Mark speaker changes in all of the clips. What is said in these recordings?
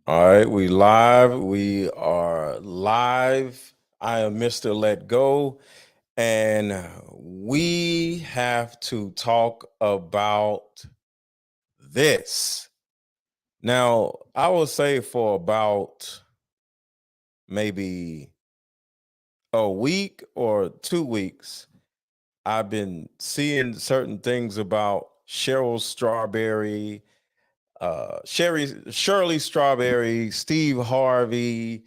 Speaker 1: All right, we live. We are live. I am Mr. Let Go, and we have to talk about this. Now, I will say for about maybe a week or 2 weeks, I've been seeing certain things about Shirley Strawberry, Steve Harvey,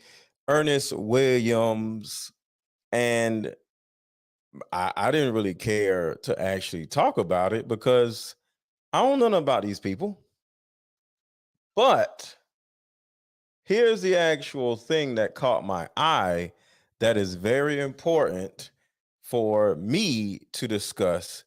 Speaker 1: Ernest Williams, and I didn't really care to actually talk about it because I don't know nothing about these people. But here's the actual thing that caught my eye that is very important for me to discuss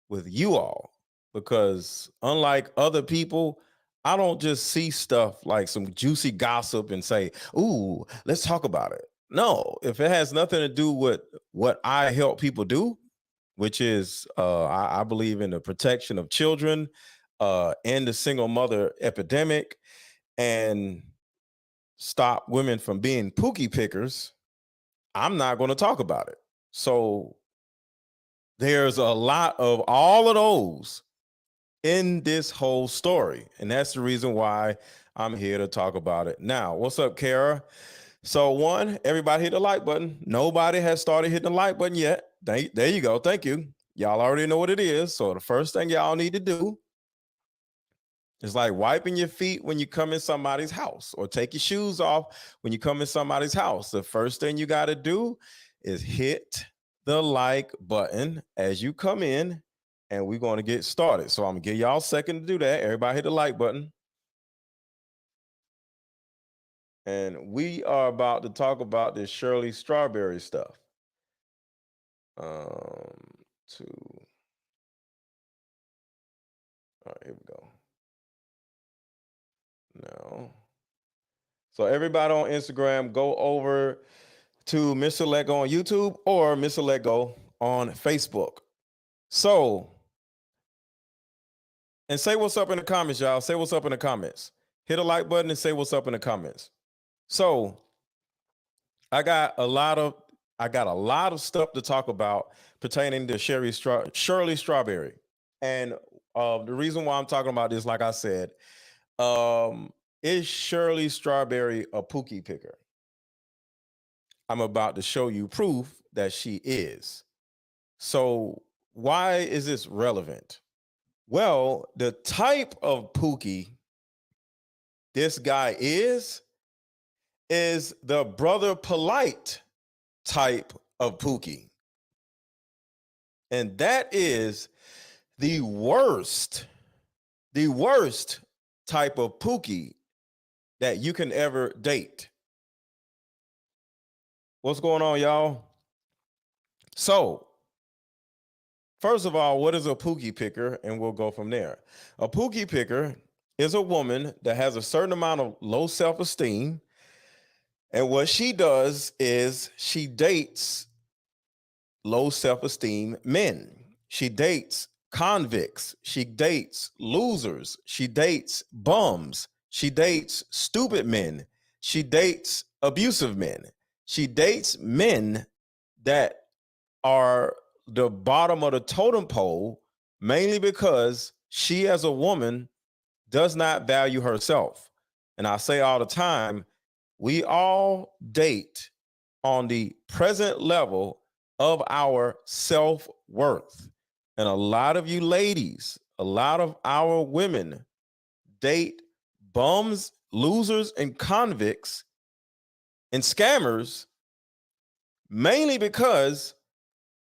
Speaker 1: with you all. Because unlike other people, I don't just see stuff like some juicy gossip and say, "Ooh, let's talk about it." No, if it has nothing to do with what I help people do, which is I believe in the protection of children, and the single mother epidemic, and stop women from being pookie pickers, I'm not going to talk about it. So there's a lot of all of those in this whole story. And that's the reason why I'm here to talk about it now. What's up, Kara? So, one, everybody hit the like button. Nobody has started hitting the like button yet. There you go. Thank you. Y'all already know what it is. So, the first thing y'all need to do is like wiping your feet when you come in somebody's house, or take your shoes off when you come in somebody's house. The first thing you got to do is hit the like button as you come in, and we're going to get started. So I'm going to give y'all a second to do that. Everybody hit the like button. And we are about to talk about this Shirley Strawberry stuff. To All right, here we go. No. So everybody on Instagram, go over to Mr. Let Go on YouTube or Mr. Let Go on Facebook. So, and say what's up in the comments, y'all. Say what's up in the comments. Hit a like button and say what's up in the comments. So, I got a lot of stuff to talk about pertaining to Shirley Strawberry. And the reason why I'm talking about this, like I said, is Shirley Strawberry a pookie picker? I'm about to show you proof that she is. So, why is this relevant? Well, the type of pookie this guy is the brother Polight type of pookie. And that is the worst type of pookie that you can ever date. What's going on, y'all? So, first of all, what is a pookie picker? And we'll go from there. A pookie picker is a woman that has a certain amount of low self-esteem. And what she does is she dates low self-esteem men. She dates convicts. She dates losers. She dates bums. She dates stupid men. She dates abusive men. She dates men that are the bottom of the totem pole, mainly because she, as a woman, does not value herself. And I say all the time, we all date on the present level of our self worth. And a lot of you ladies, a lot of our women date bums, losers, and convicts and scammers, mainly because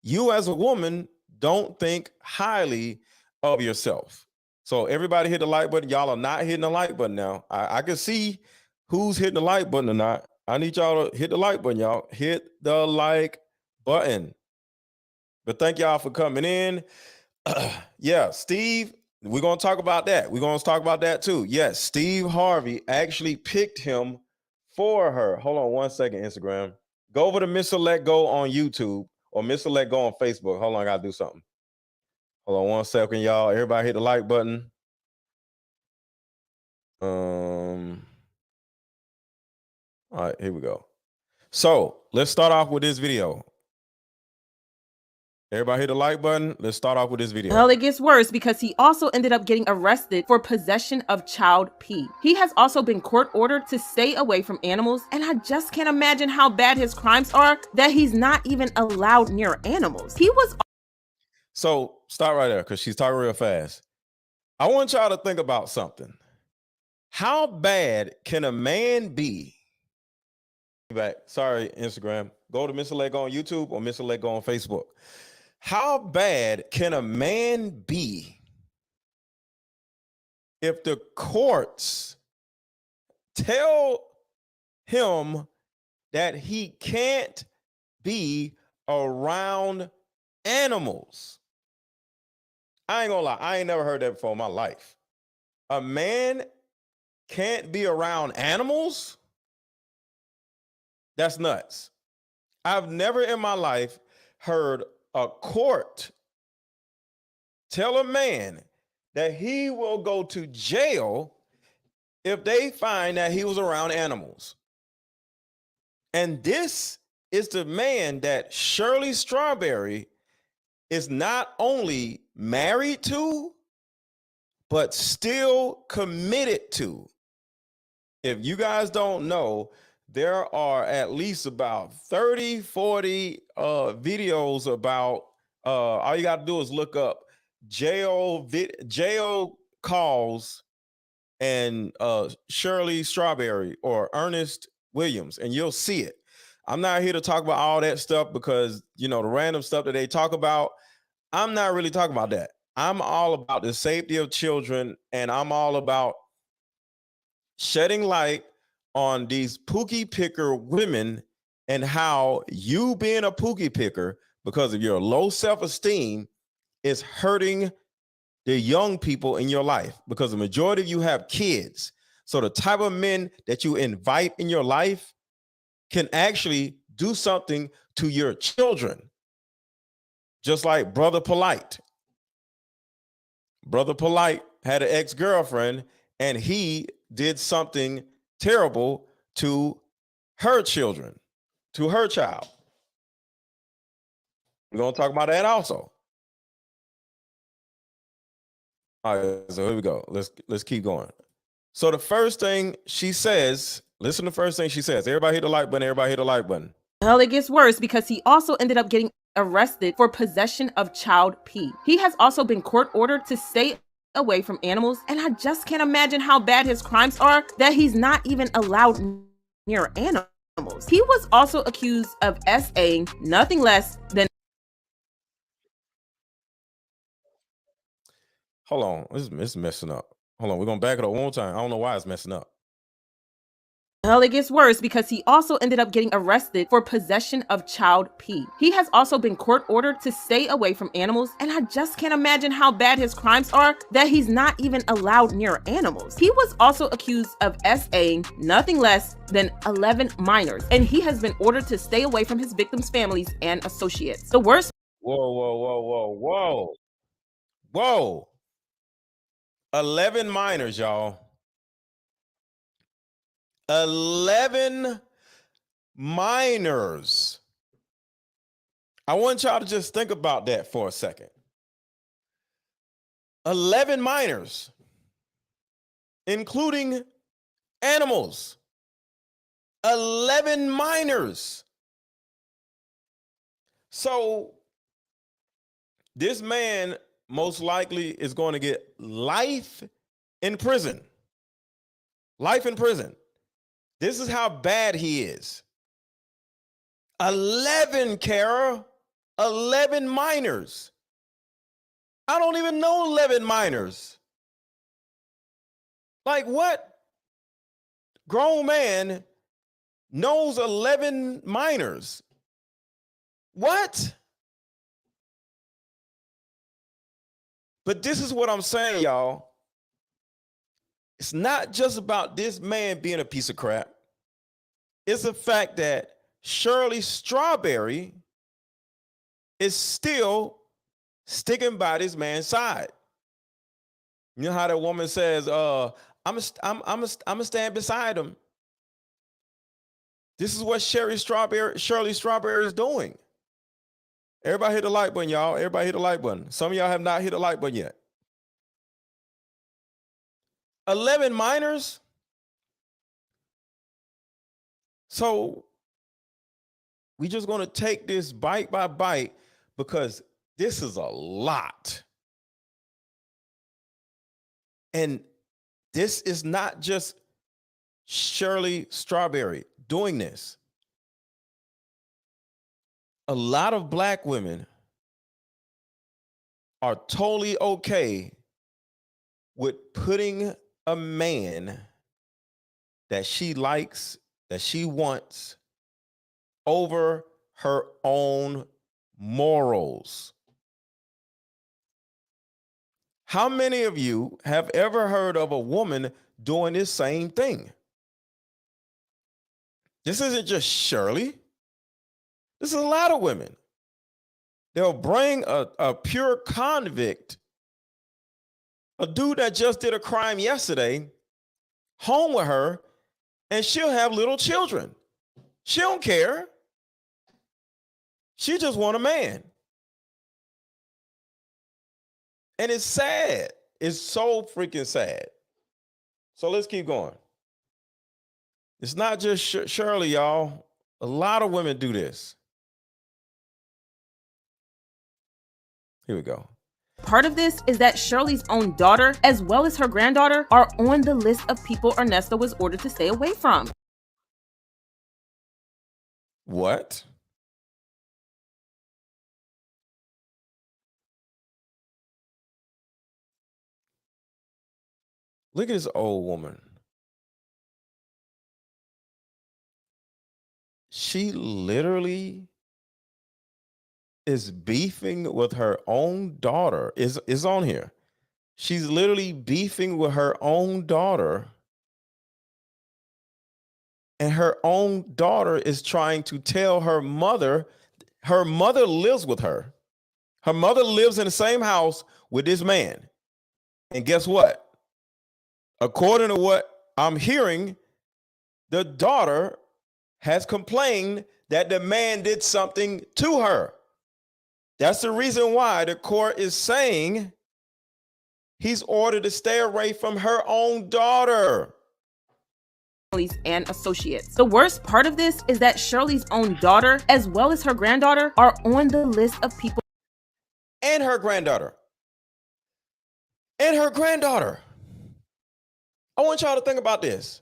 Speaker 1: you, as a woman, don't think highly of yourself. So everybody hit the like button. Y'all are not hitting the like button now. I can see who's hitting the like button or not. I need y'all to hit the like button, y'all. Hit the like button. But thank y'all for coming in. Yeah, Steve, we're going to talk about that. We're going to talk about that too. Yes, Steve Harvey actually picked him for her. Hold on one second, Instagram. Go over to Mr. Let Go on YouTube or Mr. Let Go on Facebook. Hold on, I got to do something. Hold on one second, y'all. Everybody hit the like button. All right, here we go. So let's start off with this video. Everybody hit the like button. Let's start off with this video.
Speaker 2: Well, it gets worse because he also ended up getting arrested for possession of child pee. He has also been court ordered to stay away from animals, and I just can't imagine how bad his crimes are that he's not even allowed near animals. He was.
Speaker 1: So stop right there because she's talking real fast. I want y'all to think about something. How bad can a man be? Back. Sorry, Instagram. Go to Mr. Lego on YouTube or Mr. Lego on Facebook. How bad can a man be if the courts tell him that he can't be around animals? I ain't gonna lie, I ain't never heard that before in my life. A man can't be around animals? That's nuts. I've never in my life heard a court tell a man that he will go to jail if they find that he was around animals. And this is the man that Shirley Strawberry is not only married to, but still committed to. If you guys don't know, there are at least about 30, 40 videos about, all you got to do is look up jail calls and Shirley Strawberry or Earnest Williams, and you'll see it. I'm not here to talk about all that stuff because, you know, the random stuff that they talk about, I'm not really talking about that. I'm all about the safety of children, and I'm all about shedding light on these pookie picker women and how you being a pookie picker because of your low self-esteem is hurting the young people in your life, because the majority of you have kids. So the type of men that you invite in your life can actually do something to your children. Just like Brother Polight. Brother Polight had an ex-girlfriend and he did something terrible to her children, to her child. We're going to talk about that also. All right, so here we go. Let's keep going. So the first thing she says, listen to the first thing she says. Everybody hit the like button. Everybody hit the like button.
Speaker 2: Well, it gets worse because he also ended up getting arrested for possession of child pee. He has also been court ordered to stay away from animals, and I just can't imagine how bad his crimes are that he's not even allowed near animals. He was also accused of SAing nothing less than.
Speaker 1: Hold on, it's messing up. Hold on, we're gonna back it up one more time. I don't know why it's messing up.
Speaker 2: Well, it gets worse because he also ended up getting arrested for possession of child pee. He has also been court ordered to stay away from animals, and I just can't imagine how bad his crimes are that he's not even allowed near animals. He was also accused of SAing nothing less than 11 minors, and he has been ordered to stay away from his victims' families and associates. The worst.
Speaker 1: Whoa. 11 minors, y'all. 11 minors. I want y'all to just think about that for a second. 11 minors, including animals. 11 minors. So this man most likely is going to get life in prison. Life in prison. This is how bad he is. 11, Kara. 11 minors. I don't even know 11 minors. Like, what grown man knows 11 minors? What? But this is what I'm saying, y'all. It's not just about this man being a piece of crap. It's the fact that Shirley Strawberry is still sticking by this man's side. You know how that woman says, I'm gonna stand beside him. This is what Shirley Strawberry is doing. Everybody hit the like button, y'all. Everybody hit the like button. Some of y'all have not hit the like button yet. 11 minors. So we just going to take this bite by bite because this is a lot. And this is not just Shirley Strawberry doing this. A lot of Black women are totally okay with putting a man that she likes, that she wants, over her own morals. How many of you have ever heard of a woman doing this same thing? This isn't just Shirley. This is a lot of women. They'll bring a pure convict, a dude that just did a crime yesterday, home with her, and she'll have little children. She don't care. She just want a man. And it's sad. It's so freaking sad. So let's keep going. It's not just Shirley, y'all. A lot of women do this. Here we go.
Speaker 2: Part of this is that Shirley's own daughter, as well as her granddaughter, are on the list of people Ernesto was ordered to stay away from.
Speaker 1: What? Look at this old woman. She literally is beefing with her own daughter. Is on here. She's literally beefing with her own daughter. And her own daughter is trying to tell her mother lives with her. Her mother lives in the same house with this man. And guess what? According to what I'm hearing, the daughter has complained that the man did something to her. That's the reason why the court is saying he's ordered to stay away from her own daughter.
Speaker 2: And associates. The worst part of this is that Shirley's own daughter, as well as her granddaughter, are on the list of people.
Speaker 1: And her granddaughter. And her granddaughter. I want y'all to think about this.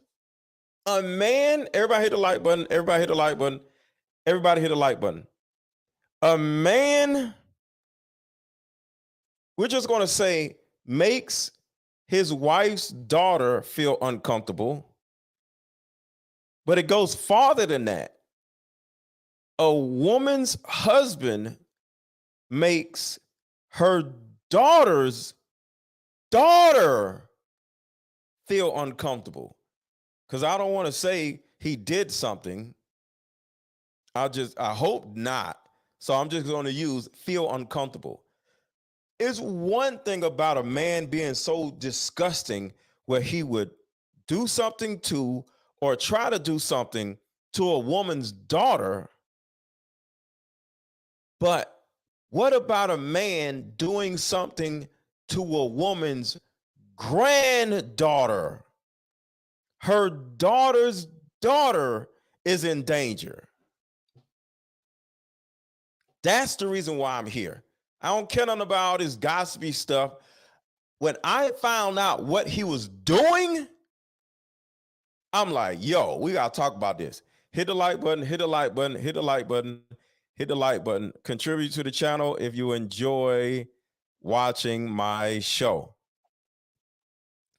Speaker 1: A man, everybody hit the like button, everybody hit the like button, everybody hit the like button. A man, we're just going to say, makes his wife's daughter feel uncomfortable. But it goes farther than that. A woman's husband makes her daughter's daughter feel uncomfortable. Because I don't want to say he did something. I hope not. So I'm just going to use feel uncomfortable. It's one thing about a man being so disgusting where he would do something to or try to do something to a woman's daughter. But what about a man doing something to a woman's granddaughter? Her daughter's daughter is in danger. That's the reason why I'm here. I don't care nothing about all this gossipy stuff. When I found out what he was doing, I'm like, yo, we got to talk about this. Hit the like button, hit the like button, hit the like button, hit the like button. Contribute to the channel if you enjoy watching my show.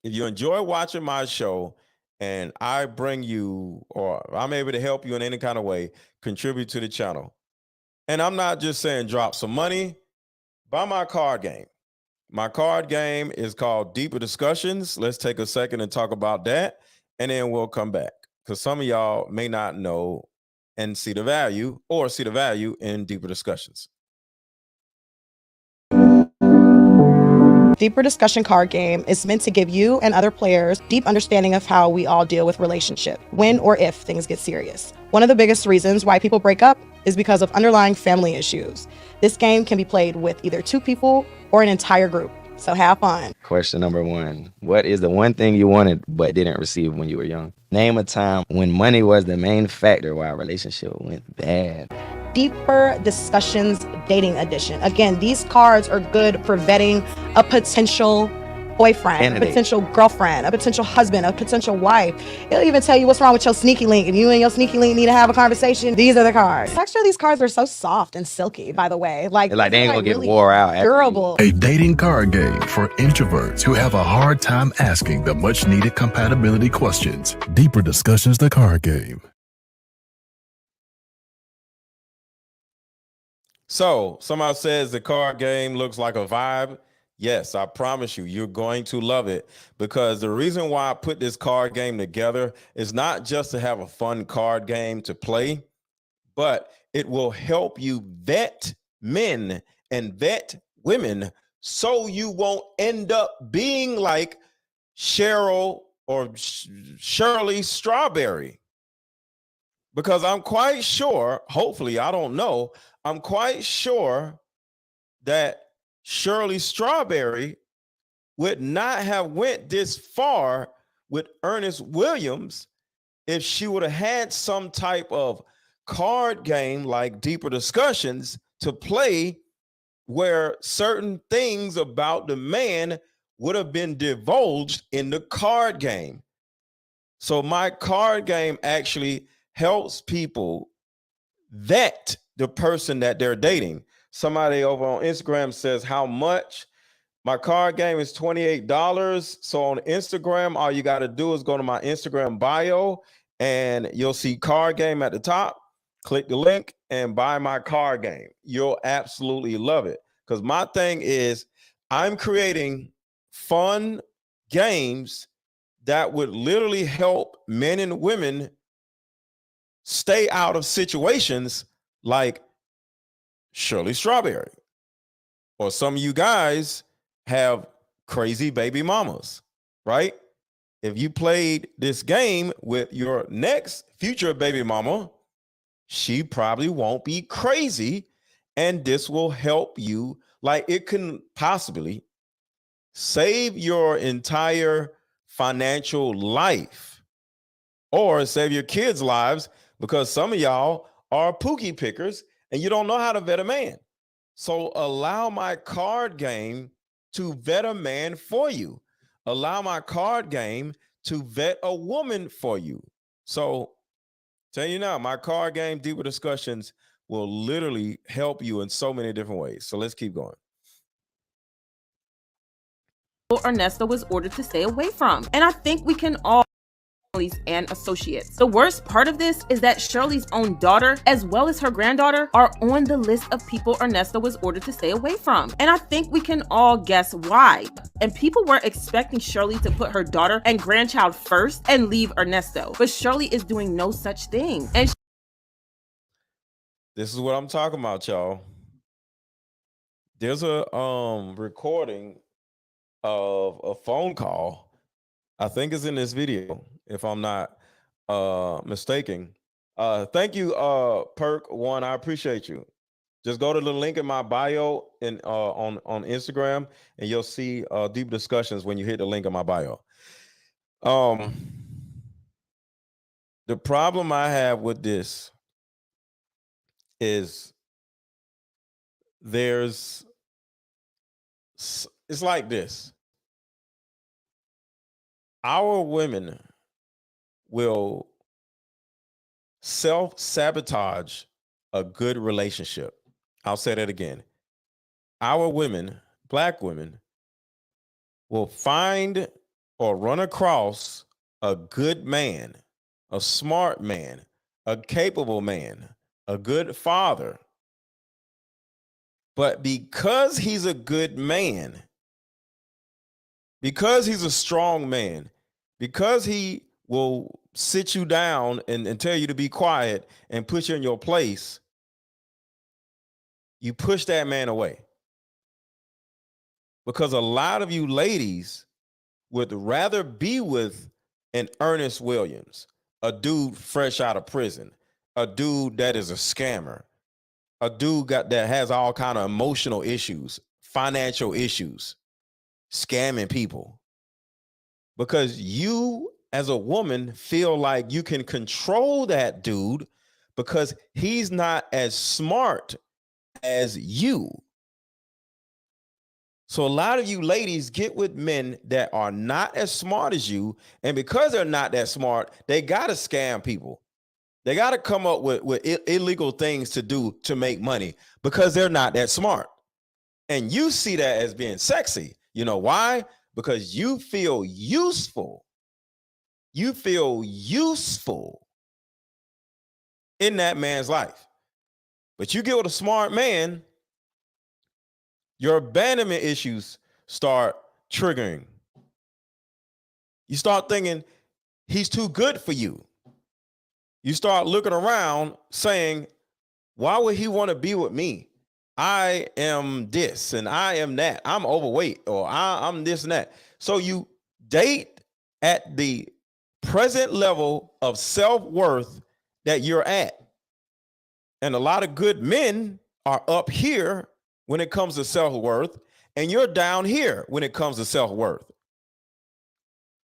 Speaker 1: If you enjoy watching my show and I bring you, or I'm able to help you in any kind of way, contribute to the channel. And I'm not just saying drop some money, buy my card game. My card game is called Deeper Discussions. Let's take a second and talk about that. And then we'll come back because some of y'all may not know and see the value in Deeper Discussions.
Speaker 3: Deeper Discussion card game is meant to give you and other players deep understanding of how we all deal with relationship, when or if things get serious. One of the biggest reasons why people break up is because of underlying family issues. This game can be played with either 2 people or an entire group, so have fun.
Speaker 4: Question number 1. What is the one thing you wanted but didn't receive when you were young? Name a time when money was the main factor why a relationship went bad.
Speaker 3: Deeper Discussions Dating Edition. Again, these cards are good for vetting a potential boyfriend,
Speaker 4: Candidate.
Speaker 3: a potential girlfriend, a potential husband, a potential wife. It'll even tell you what's wrong with your sneaky link. If you and your sneaky link need to have a conversation, these are the cards. Actually, these cards are so soft and silky, by the way. Like
Speaker 4: They ain't gonna get
Speaker 3: really
Speaker 4: wore out. after you-
Speaker 3: durable.
Speaker 5: A dating card game for introverts who have a hard time asking the much needed compatibility questions. Deeper Discussions, the card game.
Speaker 1: So somebody says the card game looks like a vibe. Yes, I promise you, you're going to love it, because the reason why I put this card game together is not just to have a fun card game to play, but it will help you vet men and vet women so you won't end up being like Cheryl or Shirley Strawberry. Because I'm quite sure, hopefully, I don't know, I'm quite sure that Shirley Strawberry would not have went this far with Earnest Williams if she would have had some type of card game like Deeper Discussions to play, where certain things about the man would have been divulged in the card game. So my card game actually helps people vet the person that they're dating. Somebody over on Instagram says, how much? My card game is $28. So on Instagram, all you got to do is go to my Instagram bio and you'll see card game at the top. Click the link and buy my card game. You'll absolutely love it. Because my thing is, I'm creating fun games that would literally help men and women stay out of situations like Shirley Strawberry, or some of you guys have crazy baby mamas, right? If you played this game with your next future baby mama, she probably won't be crazy, and this will help you. Like, it can possibly save your entire financial life or save your kids' lives, because some of y'all are pookie pickers and you don't know how to vet a man. So allow my card game to vet a man for you. Allow my card game to vet a woman for you. So tell you now, my card game, Deeper Discussions, will literally help you in so many different ways. So let's keep going.
Speaker 2: Ernesto was ordered to stay away from. And I think we can all and associates. The worst part of this is that Shirley's own daughter, as well as her granddaughter, are on the list of people Ernesto was ordered to stay away from. And I think we can all guess why. And people were expecting Shirley to put her daughter and grandchild first and leave Ernesto. But Shirley is doing no such thing. And
Speaker 1: this is what I'm talking about, y'all. There's a recording of a phone call. I think it's in this video, if I'm not mistaken. Thank you, Perk One. I appreciate you. Just go to the link in my bio and on Instagram, and you'll see Deep Discussions when you hit the link in my bio. The problem I have with this is it's like this. Our women will self-sabotage a good relationship. I'll say that again. Our women, Black women, will find or run across a good man, a smart man, a capable man, a good father. But because he's a good man, because he's a strong man, because he will sit you down and tell you to be quiet and put you in your place, you push that man away. Because a lot of you ladies would rather be with an Earnest Williams, a dude fresh out of prison, a dude that is a scammer, a dude that has all kind of emotional issues, financial issues, scamming people. Because you as a woman feel like you can control that dude because he's not as smart as you. So a lot of you ladies get with men that are not as smart as you, and because they're not that smart, they got to scam people. They got to come up with illegal things to do to make money because they're not that smart. And you see that as being sexy. You know why? Because you feel useful. You feel useful in that man's life. But you get with a smart man, your abandonment issues start triggering. You start thinking he's too good for you. You start looking around saying, why would he want to be with me? I am this and I am that. I'm overweight or I'm this and that. So you date at the present level of self-worth that you're at. And a lot of good men are up here when it comes to self-worth, and you're down here when it comes to self-worth.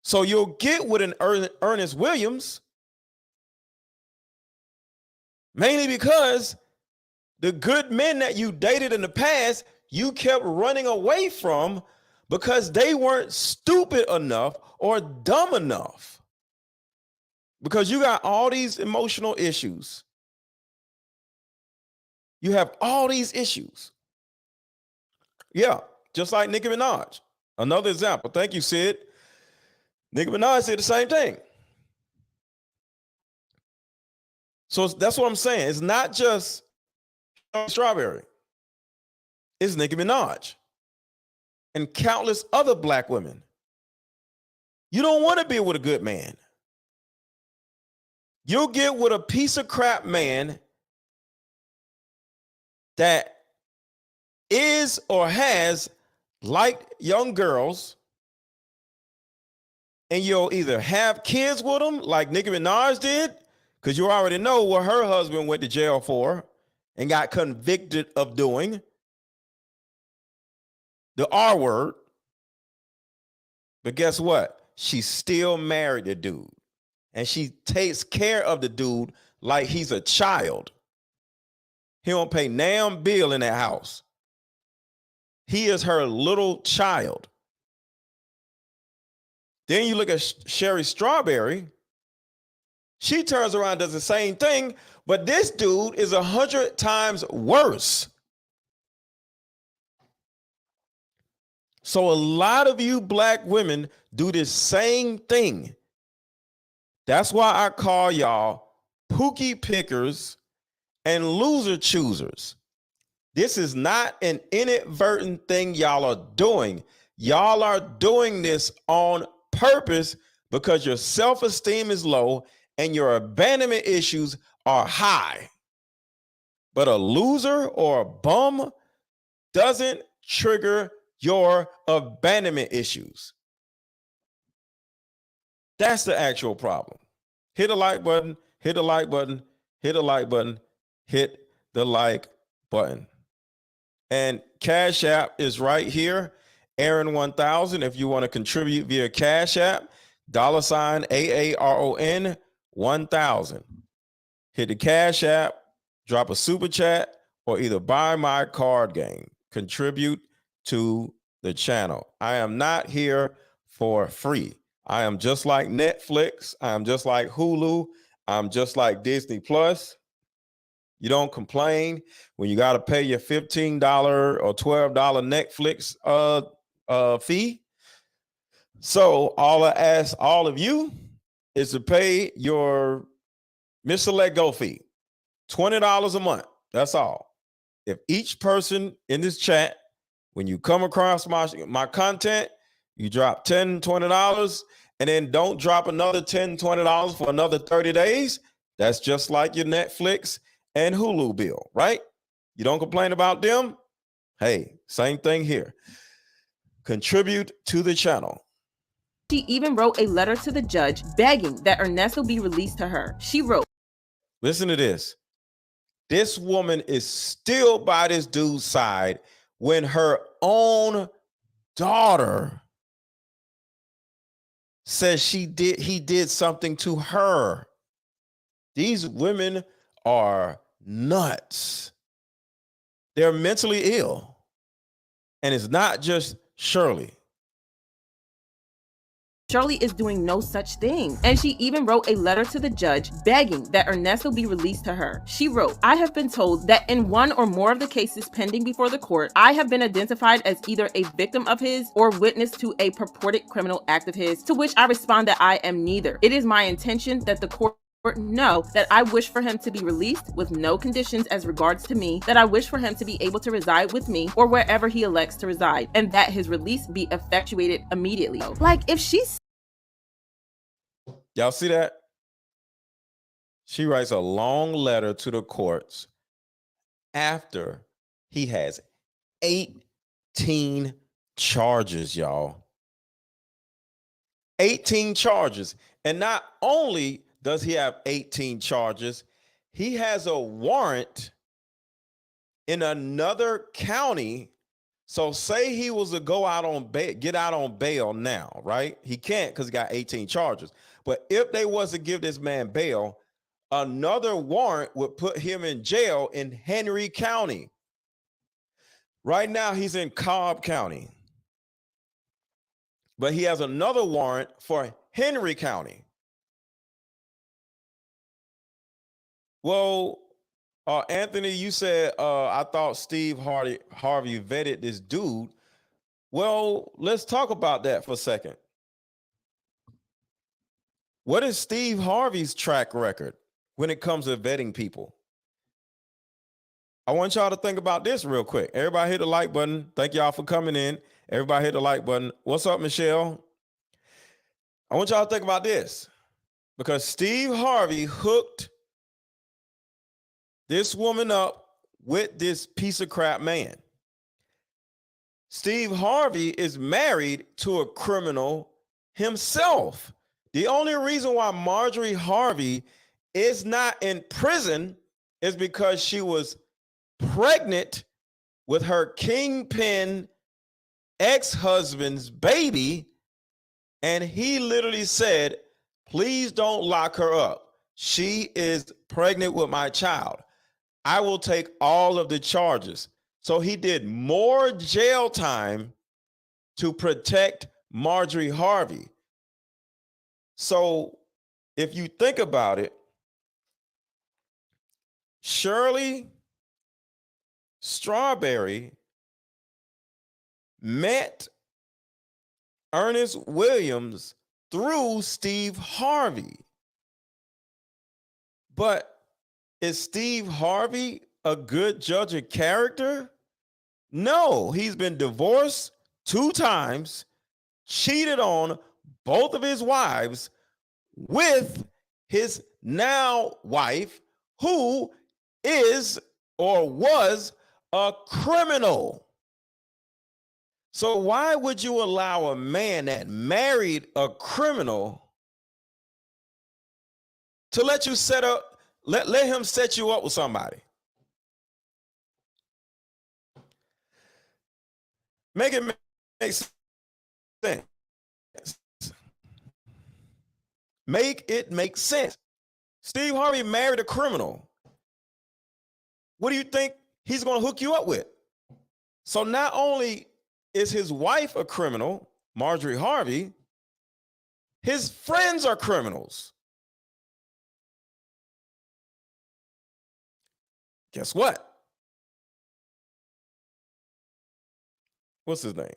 Speaker 1: So you'll get with an Earnest Williams mainly because the good men that you dated in the past, you kept running away from because they weren't stupid enough or dumb enough. Because you got all these emotional issues. You have all these issues. Yeah, just like Nicki Minaj. Another example. Thank you, Sid. Nicki Minaj did the same thing. So that's what I'm saying. It's not just Shirley Strawberry. It's Nicki Minaj and countless other black women. You don't want to be with a good man. You'll get with a piece of crap man that is or has liked young girls, and you'll either have kids with them like Nicki Minaj did, because you already know what her husband went to jail for and got convicted of doing, the R word. But guess what? She still married the dude, and she takes care of the dude like he's a child. He don't pay damn bill in that house. He is her little child. Then you look at Shirley Strawberry. She turns around and does the same thing, but this dude is 100 times worse. So a lot of you black women do this same thing. That's why I call y'all pookie pickers and loser choosers. This is not an inadvertent thing y'all are doing. Y'all are doing this on purpose because your self-esteem is low and your abandonment issues are high. But a loser or a bum doesn't trigger your abandonment issues. That's the actual problem. Hit a like button, hit a like button, hit a like button, hit the like button. And Cash App is right here, Aaron 1000. If you want to contribute via Cash App, $AARON 1000. Hit the Cash App, drop a super chat, or either buy my card game. Contribute to the channel. I am not here for free. I am just like Netflix. I am just like Hulu. I'm just like Disney Plus. You don't complain when you got to pay your $15 or $12 Netflix fee. So all I ask all of you is to pay your Mr. Let Go fee, $20 a month. That's all. If each person in this chat, when you come across my content, you drop $10, $20, and then don't drop another $10, $20 for another 30 days. That's just like your Netflix and Hulu bill, right? You don't complain about them? Hey, same thing here. contribute to the channel.
Speaker 2: She even wrote a letter to the judge begging that Ernesto be released to her. She wrote,
Speaker 1: listen to this. This woman is still by this dude's side when her own daughter says he did something to her. These women are nuts. They're mentally ill. And it's not just Shirley.
Speaker 2: Shirley is doing no such thing. And she even wrote a letter to the judge begging that Ernesto be released to her. She wrote, I have been told that in one or more of the cases pending before the court, I have been identified as either a victim of his or witness to a purported criminal act of his, to which I respond that I am neither. It is my intention that the court know that I wish for him to be released with no conditions as regards to me, that I wish for him to be able to reside with me or wherever he elects to reside, and that his release be effectuated immediately. Like, if she's...
Speaker 1: Y'all see that? She writes a long letter to the courts after he has 18 charges, y'all. 18 charges. And not only does he have 18 charges, he has a warrant in another county. So say he was to go out on bail, get out on bail now, right? He can't because he got 18 charges. But if they was to give this man bail, another warrant would put him in jail in Henry County. Right now, he's in Cobb County. But he has another warrant for Henry County. Well, Anthony, you said, I thought Steve Harvey vetted this dude. Well, let's talk about that for a second. What is Steve Harvey's track record when it comes to vetting people? I want y'all to think about this real quick. Everybody hit the like button. Thank y'all for coming in. Everybody hit the like button. What's up, Michelle? I want y'all to think about this because Steve Harvey hooked this woman up with this piece of crap man. Steve Harvey is married to a criminal himself. The only reason why Marjorie Harvey is not in prison is because she was pregnant with her kingpin ex-husband's baby, and he literally said, please don't lock her up. She is pregnant with my child. I will take all of the charges. So he did more jail time to protect Marjorie Harvey. So if you think about it, Shirley Strawberry met Earnest Williams through Steve Harvey. But is Steve Harvey a good judge of character? No, he's been divorced 2 times, cheated on both of his wives with his now wife, who is or was a criminal. So why would you allow a man that married a criminal to let you let him set you up with somebody? Make it make sense. Make it make sense. Steve Harvey married a criminal. What do you think he's going to hook you up with? So not only is his wife a criminal, Marjorie Harvey, his friends are criminals. Guess what? What's his name?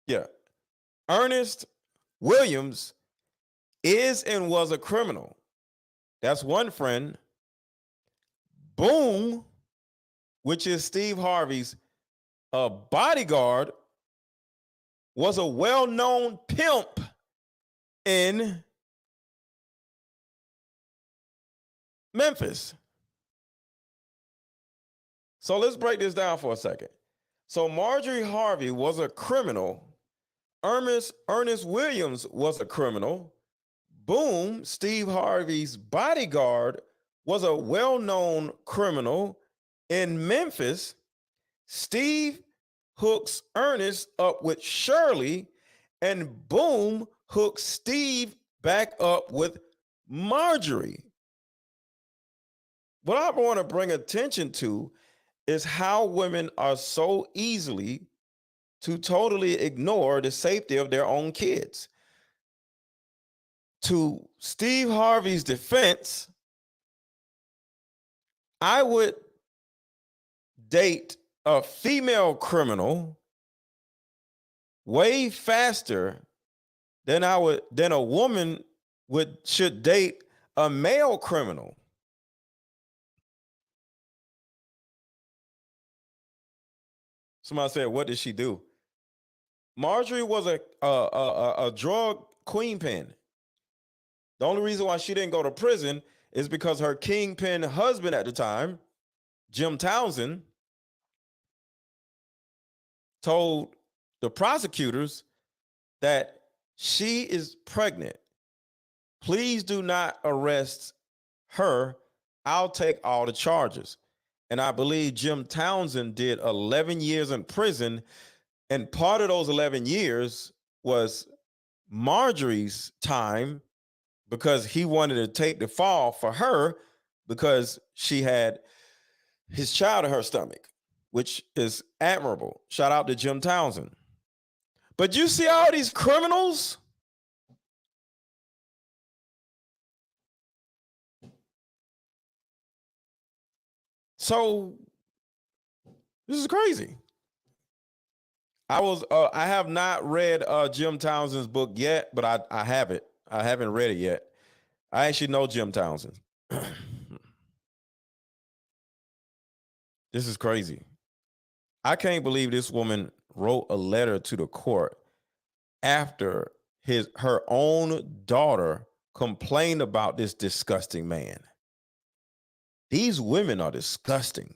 Speaker 1: Yeah. Earnest Williams is and was a criminal. That's one friend. Boom, which is Steve Harvey's bodyguard, was a well-known pimp in Memphis. So let's break this down for a second. So Marjorie Harvey was a criminal Ernest Williams was a criminal. Boom, Steve Harvey's bodyguard was a well-known criminal. In Memphis, Steve hooks Ernest up with Shirley, and boom, hooks Steve back up with Marjorie. What I want to bring attention to is how women are so easily to totally ignore the safety of their own kids. To Steve Harvey's defense, I would date a female criminal way faster than a woman should date a male criminal. Somebody said, what did she do? Marjorie was a drug queenpin. The only reason why she didn't go to prison is because her kingpin husband at the time, Jim Townsend, told the prosecutors that she is pregnant. Please do not arrest her. I'll take all the charges. And I believe Jim Townsend did 11 years in prison. And part of those 11 years was Marjorie's time, because he wanted to take the fall for her because she had his child in her stomach, which is admirable. Shout out to Jim Townsend. But you see all these criminals? So this is crazy. I have not read Jim Townsend's book yet, but I have it. I haven't read it yet. I actually know Jim Townsend. This is crazy. I can't believe this woman wrote a letter to the court after her own daughter complained about this disgusting man. These women are disgusting.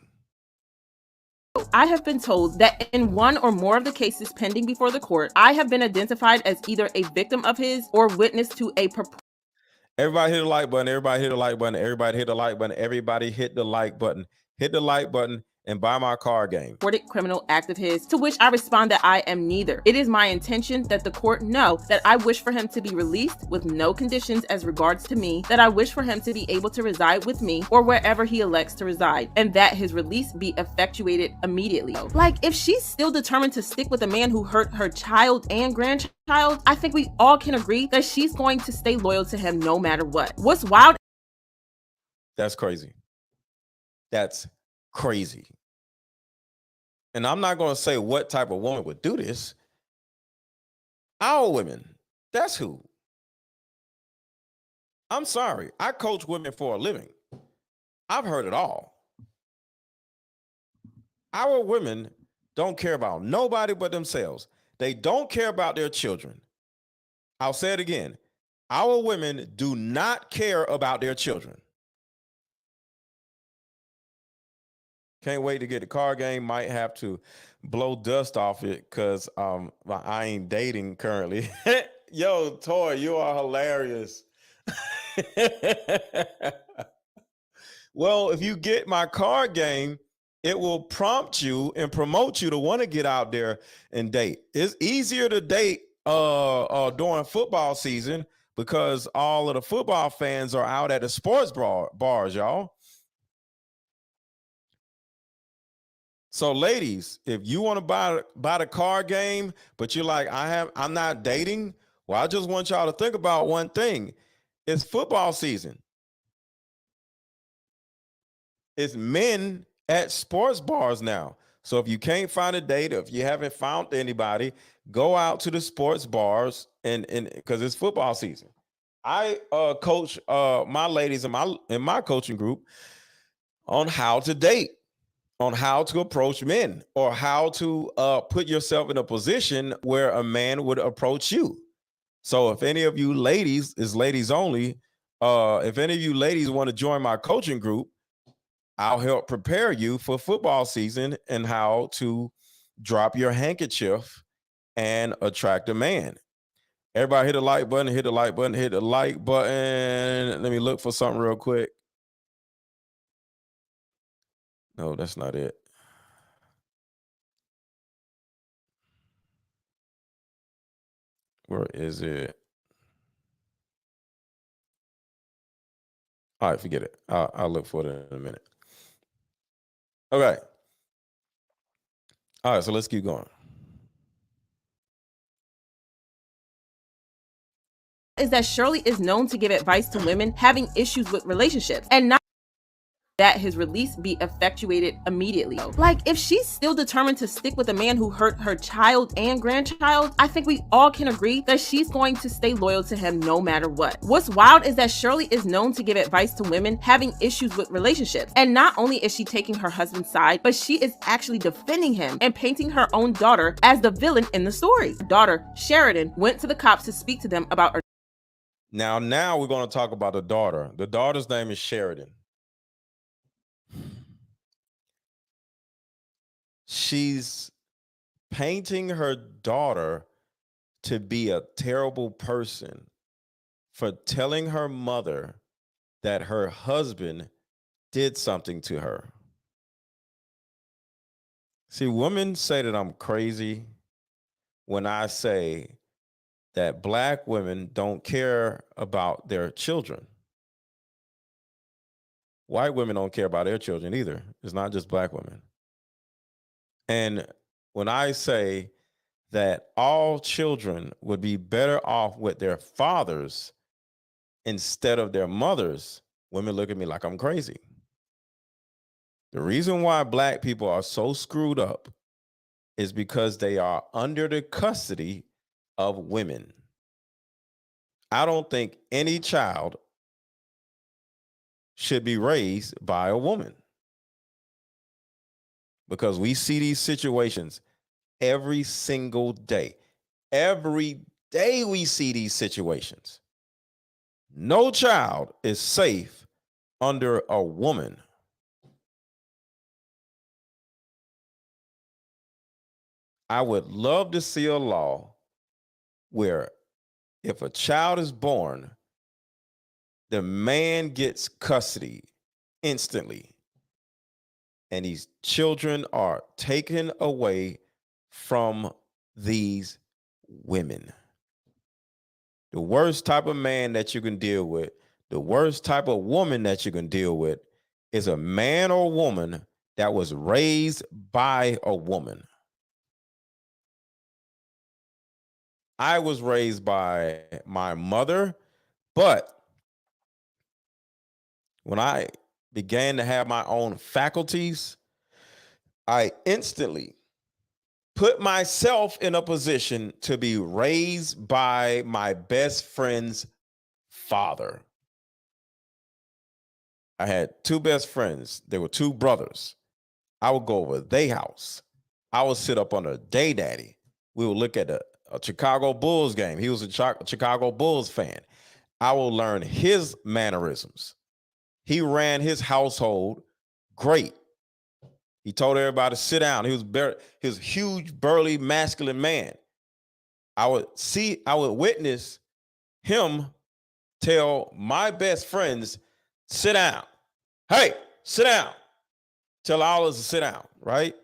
Speaker 2: I have been told that in one or more of the cases pending before the court, I have been identified as either a victim of his or witness to a
Speaker 1: Everybody hit the like button. Everybody hit the like button. Everybody hit the like button. Everybody hit the like button. Hit the like button and buy my card game.
Speaker 2: Reported criminal act of his, to which I respond that I am neither. It is my intention that the court know that I wish for him to be released with no conditions as regards to me, that I wish for him to be able to reside with me or wherever he elects to reside, and that his release be effectuated immediately. Like, if she's still determined to stick with a man who hurt her child and grandchild, I think we all can agree that she's going to stay loyal to him no matter what. What's wild?
Speaker 1: That's crazy. That's crazy. And I'm not going to say what type of woman would do this. Our women, that's who. I'm sorry. I coach women for a living. I've heard it all. Our women don't care about nobody but themselves. They don't care about their children. I'll say it again. Our women do not care about their children. Can't wait to get the card game. Might have to blow dust off it because I ain't dating currently. Yo, Toy, you are hilarious. Well, if you get my card game, it will prompt you and promote you to want to get out there and date. It's easier to date during football season because all of the football fans are out at the sports bars, y'all. So ladies, if you want to buy the card game, but you're like, I'm not dating. Well, I just want y'all to think about one thing. It's football season. It's men at sports bars now. So if you can't find a date, if you haven't found anybody, go out to the sports bars and because it's football season. I coach my ladies in my coaching group on how to date, on how to approach men, or how to put yourself in a position where a man would approach you. So if any of you ladies, is ladies only, if any of you ladies want to join my coaching group, I'll help prepare you for football season and how to drop your handkerchief and attractive man. Everybody hit the like button, hit the like button, hit the like button. Let me look for something real quick. No, that's not it. Where is it? All right, forget it. I'll look for it in a minute. Okay. All right, so let's keep going.
Speaker 2: Is that Shirley is known to give advice to women having issues with relationships, and not that his release be effectuated immediately. Like, if she's still determined to stick with a man who hurt her child and grandchild, I think we all can agree that she's going to stay loyal to him no matter what. What's wild is that Shirley is known to give advice to women having issues with relationships, and not only is she taking her husband's side, but she is actually defending him and painting her own daughter as the villain in the story. Daughter, Sheridan, went to the cops to speak to them about her.
Speaker 1: Now we're going to talk about the daughter. The daughter's name is Sheridan. She's painting her daughter to be a terrible person for telling her mother that her husband did something to her. See, women say that I'm crazy when I say that Black women don't care about their children. White women don't care about their children either. It's not just Black women. And when I say that all children would be better off with their fathers instead of their mothers, women look at me like I'm crazy. The reason why Black people are so screwed up is because they are under the custody of women. I don't think any child should be raised by a woman, because we see these situations every single day. Every day we see these situations. No child is safe under a woman. I would love to see a law where if a child is born, the man gets custody instantly, and these children are taken away from these women. The worst type of man that you can deal with, the worst type of woman that you can deal with, is a man or woman that was raised by a woman. I was raised by my mother, but when I began to have my own faculties, I instantly put myself in a position to be raised by my best friend's father. I had two best friends. They were two brothers. I would go over their house. I would sit up under their daddy. We would look at a Chicago Bulls game. He was a Chicago Bulls fan. I will learn his mannerisms. He ran his household great. He told everybody to sit down. He was a huge, burly, masculine man. I would witness him tell my best friends, sit down. Hey, sit down. Tell all of us to sit down, right?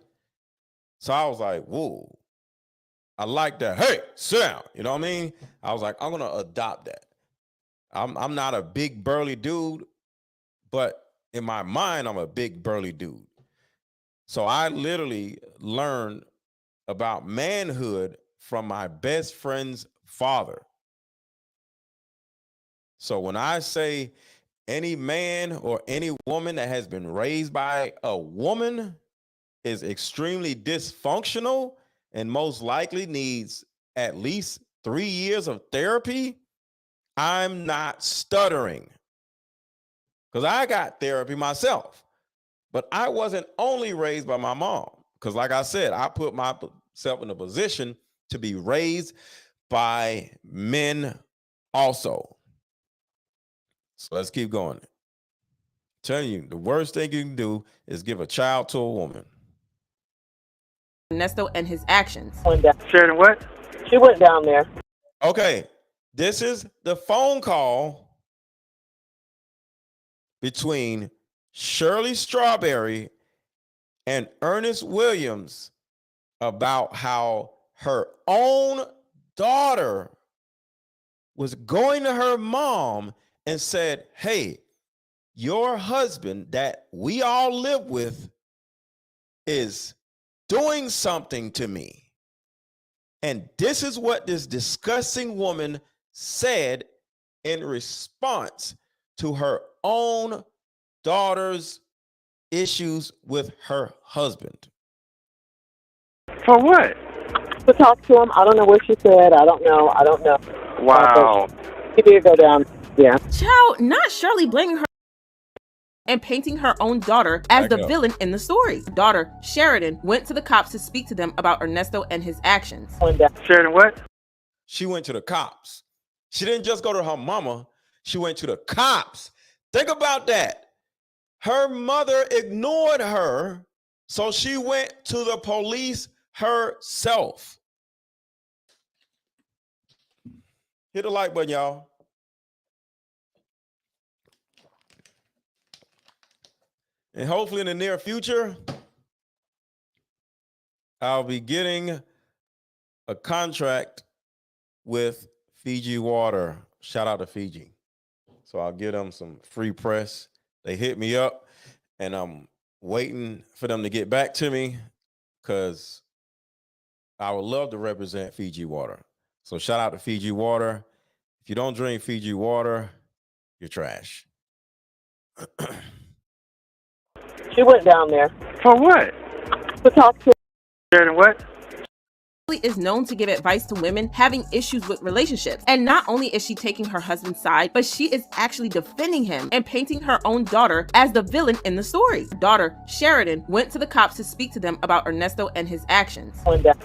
Speaker 1: So I was like, whoa, I like that. Hey, sit down. You know what I mean? I was like, I'm going to adopt that. I'm not a big, burly dude, but in my mind, I'm a big, burly dude. So I literally learned about manhood from my best friend's father. So when I say any man or any woman that has been raised by a woman is extremely dysfunctional and most likely needs at least 3 years of therapy, I'm not stuttering, because I got therapy myself. But I wasn't only raised by my mom, because like I said, I put myself in a position to be raised by men also. So let's keep going. I'm telling you, the worst thing you can do is give a child to a woman.
Speaker 2: Ernesto and his actions.
Speaker 6: Sheridan, what? She went down there.
Speaker 1: Okay, this is the phone call between Shirley Strawberry and Earnest Williams about how her own daughter was going to her mom and said, hey, your husband that we all live with is doing something to me. And this is what this disgusting woman said in response to her own daughter's issues with her husband.
Speaker 6: For what? To talk to him. I don't know what she said. I don't know. Wow. She did go down. Yeah.
Speaker 2: Child, not Shirley blaming her and painting her own daughter as the villain in the story. Daughter, Sheridan, went to the cops to speak to them about Ernesto and his actions.
Speaker 6: Sheridan, what?
Speaker 1: She went to the cops. She didn't just go to her mama. She went to the cops. Think about that. Her mother ignored her, so she went to the police herself. Hit the like button, y'all. And hopefully in the near future, I'll be getting a contract with Fiji Water. Shout out to Fiji. So I'll get them some free press. They hit me up, and I'm waiting for them to get back to me because I would love to represent Fiji Water. So shout out to Fiji Water. If you don't drink Fiji Water, you're trash.
Speaker 6: She went down there. For what? To talk to Sheridan, what?
Speaker 2: Shirley is known to give advice to women having issues with relationships. And not only is she taking her husband's side, but she is actually defending him and painting her own daughter as the villain in the story. Daughter, Sheridan, went to the cops to speak to them about Ernesto and his actions.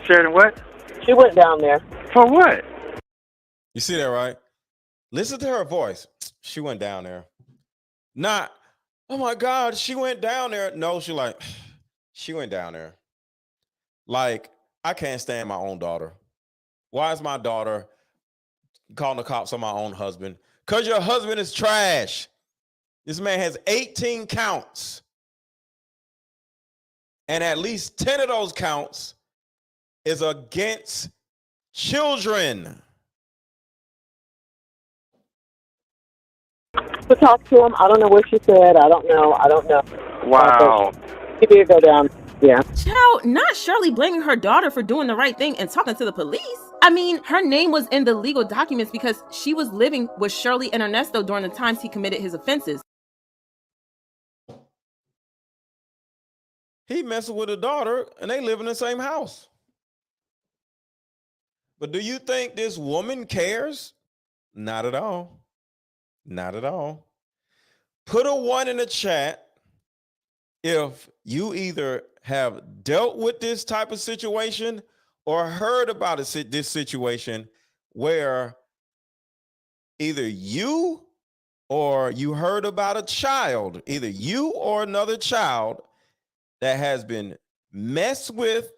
Speaker 6: Sheridan, what? She went down there. For what?
Speaker 1: You see that, right? Listen to her voice. She went down there. Not, oh my God, she went down there. No, she went down there. Like, I can't stand my own daughter. Why is my daughter calling the cops on my own husband? Because your husband is trash. This man has 18 counts. And at least 10 of those counts is against children.
Speaker 6: To talk to him. I don't know what she said. I don't know. Wow. She did go down. Yeah.
Speaker 2: Child, not Shirley blaming her daughter for doing the right thing and talking to the police. I mean, her name was in the legal documents because she was living with Shirley and Ernesto during the times he committed his offenses.
Speaker 1: He messing with a daughter and they live in the same house. But do you think this woman cares? Not at all. Not at all. Put a 1 in the chat if you either have dealt with this type of situation or heard about this situation where either you or you heard about a child, either you or another child that has been messed with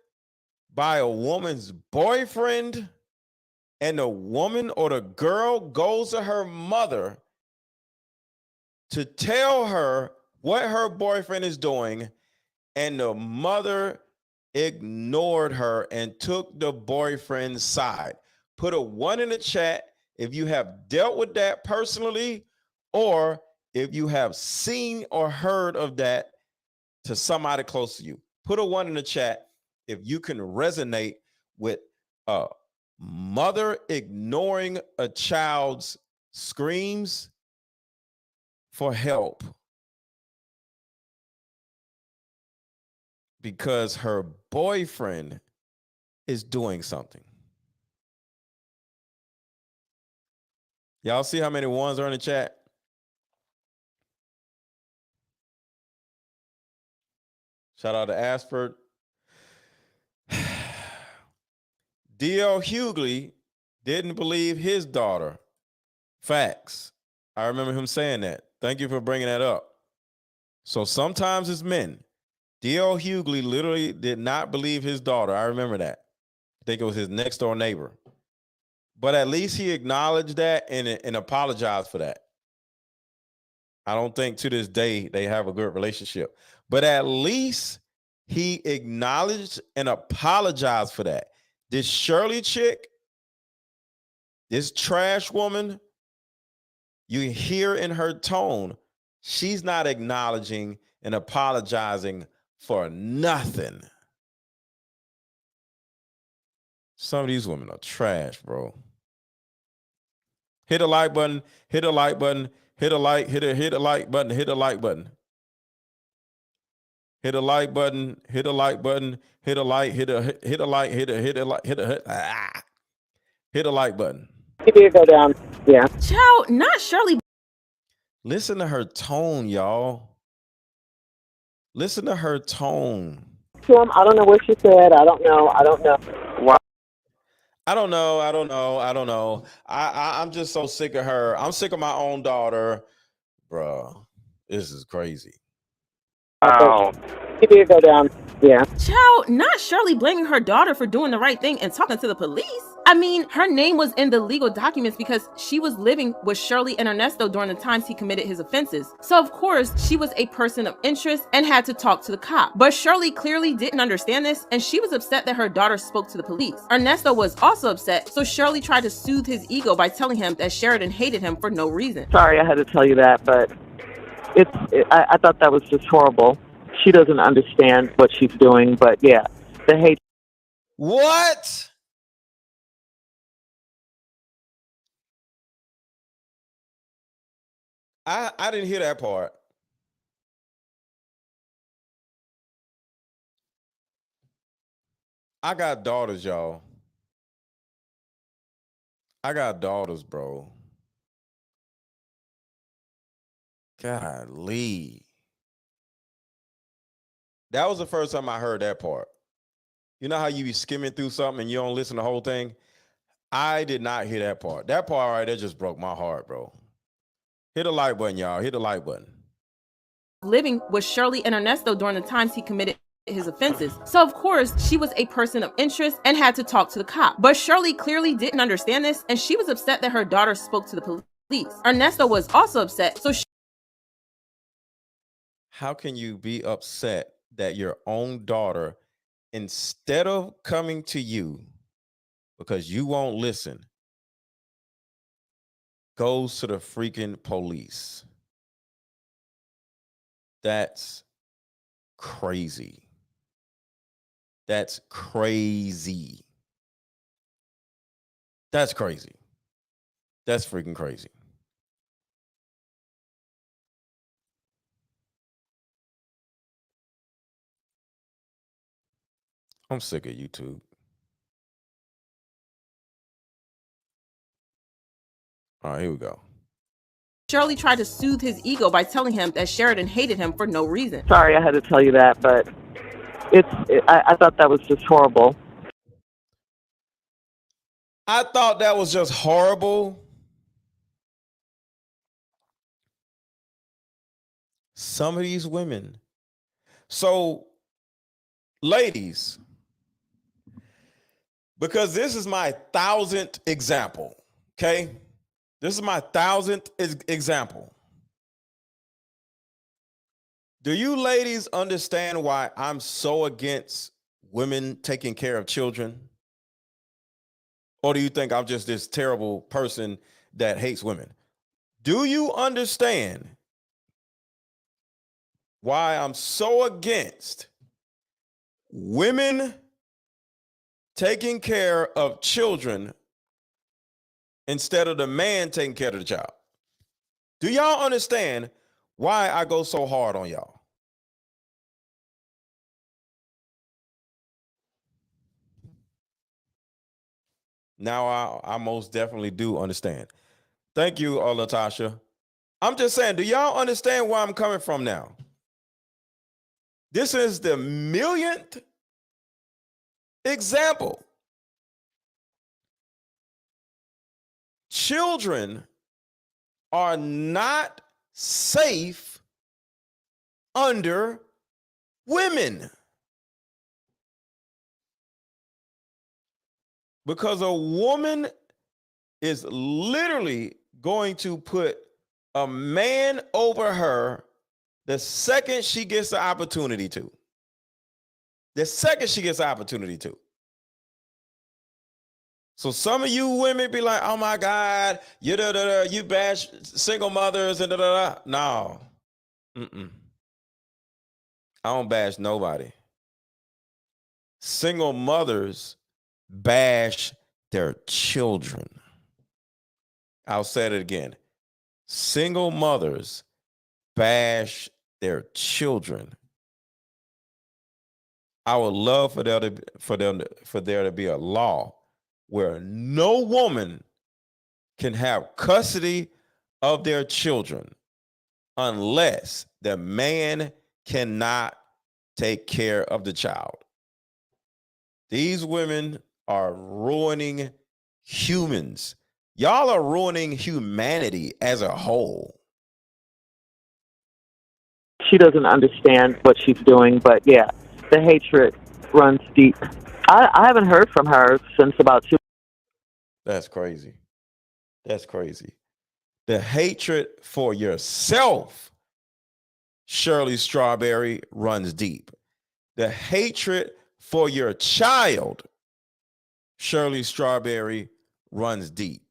Speaker 1: by a woman's boyfriend, and the woman or the girl goes to her mother to tell her what her boyfriend is doing, and the mother ignored her and took the boyfriend's side. Put a 1 in the chat if you have dealt with that personally, or if you have seen or heard of that to somebody close to you. Put a 1 in the chat if you can resonate with a mother ignoring a child's screams for help because her boyfriend is doing something. Y'all see how many 1s are in the chat? Shout out to Asford. D.L. Hughley didn't believe his daughter. Facts. I remember him saying that. Thank you for bringing that up. So sometimes as men, D.L. Hughley literally did not believe his daughter. I remember that. I think it was his next door neighbor. But at least he acknowledged that and apologized for that. I don't think to this day they have a good relationship. But at least he acknowledged and apologized for that. This Shirley chick, this trash woman, you hear in her tone, she's not acknowledging and apologizing for nothing. Some of these women are trash, bro. Hit a like button, hit a like button, hit a like, hit a like button, hit a like button. Hit a like button, hit a like button, hit a like, hit a like, hit a like, hit a like button.
Speaker 6: He did go down. Yeah.
Speaker 2: Child, not Shirley.
Speaker 1: Listen to her tone, y'all. Listen to her tone.
Speaker 6: To him, I don't know what she said. I don't know. Wow.
Speaker 1: I don't know. I'm just so sick of her. I'm sick of my own daughter. Bro, this is crazy.
Speaker 6: Wow. He did go down. Yeah.
Speaker 2: Child, not Shirley blaming her daughter for doing the right thing and talking to the police. I mean, her name was in the legal documents because she was living with Shirley and Ernesto during the times he committed his offenses. So of course, she was a person of interest and had to talk to the cop. But Shirley clearly didn't understand this, and she was upset that her daughter spoke to the police. Ernesto was also upset, so Shirley tried to soothe his ego by telling him that Sheridan hated him for no reason.
Speaker 6: Sorry I had to tell you that, but I thought that was just horrible. She doesn't understand what she's doing, but yeah, the hate.
Speaker 1: What? I didn't hear that part. I got daughters, y'all. I got daughters, bro. Golly. That was the first time I heard that part. You know how you be skimming through something and you don't listen to the whole thing? I did not hear that part. That part right there just broke my heart, bro. Hit a like button, y'all. Hit the like button.
Speaker 2: Living with Shirley and Ernesto during the times he committed his offenses. So of course, she was a person of interest and had to talk to the cop. But Shirley clearly didn't understand this, and she was upset that her daughter spoke to the police. Ernesto was also upset, so
Speaker 1: how can you be upset that your own daughter, instead of coming to you because you won't listen, goes to the freaking police? That's crazy. That's crazy. That's crazy. That's freaking crazy. I'm sick of YouTube. All right, here we go.
Speaker 2: Shirley tried to soothe his ego by telling him that Sheridan hated him for no reason.
Speaker 6: Sorry I had to tell you that, but I thought that was just horrible.
Speaker 1: I thought that was just horrible. Some of these women. So, ladies, because this is my 1000th example, okay? This is my 1000th example. Do you ladies understand why I'm so against women taking care of children? Or do you think I'm just this terrible person that hates women? Do you understand why I'm so against women taking care of children instead of the man taking care of the child? Do y'all understand why I go so hard on y'all? Now I most definitely do understand. Thank you, Latasha. I'm just saying, do y'all understand where I'm coming from now? This is the millionth example. Children are not safe under women. Because a woman is literally going to put a man over her the second she gets the opportunity to. The second she gets the opportunity to. So some of you women be like, oh my God, you bash single mothers and No. I don't bash nobody. Single mothers bash their children. I'll say it again. Single mothers bash their children. I would love for there to be a law where no woman can have custody of their children unless the man cannot take care of the child. These women are ruining humans. Y'all are ruining humanity as a whole.
Speaker 6: She doesn't understand what she's doing, but yeah, the hatred runs deep. I haven't heard from her since about 2.
Speaker 1: That's crazy. That's crazy. The hatred for yourself, Shirley Strawberry, runs deep. The hatred for your child, Shirley Strawberry, runs deep.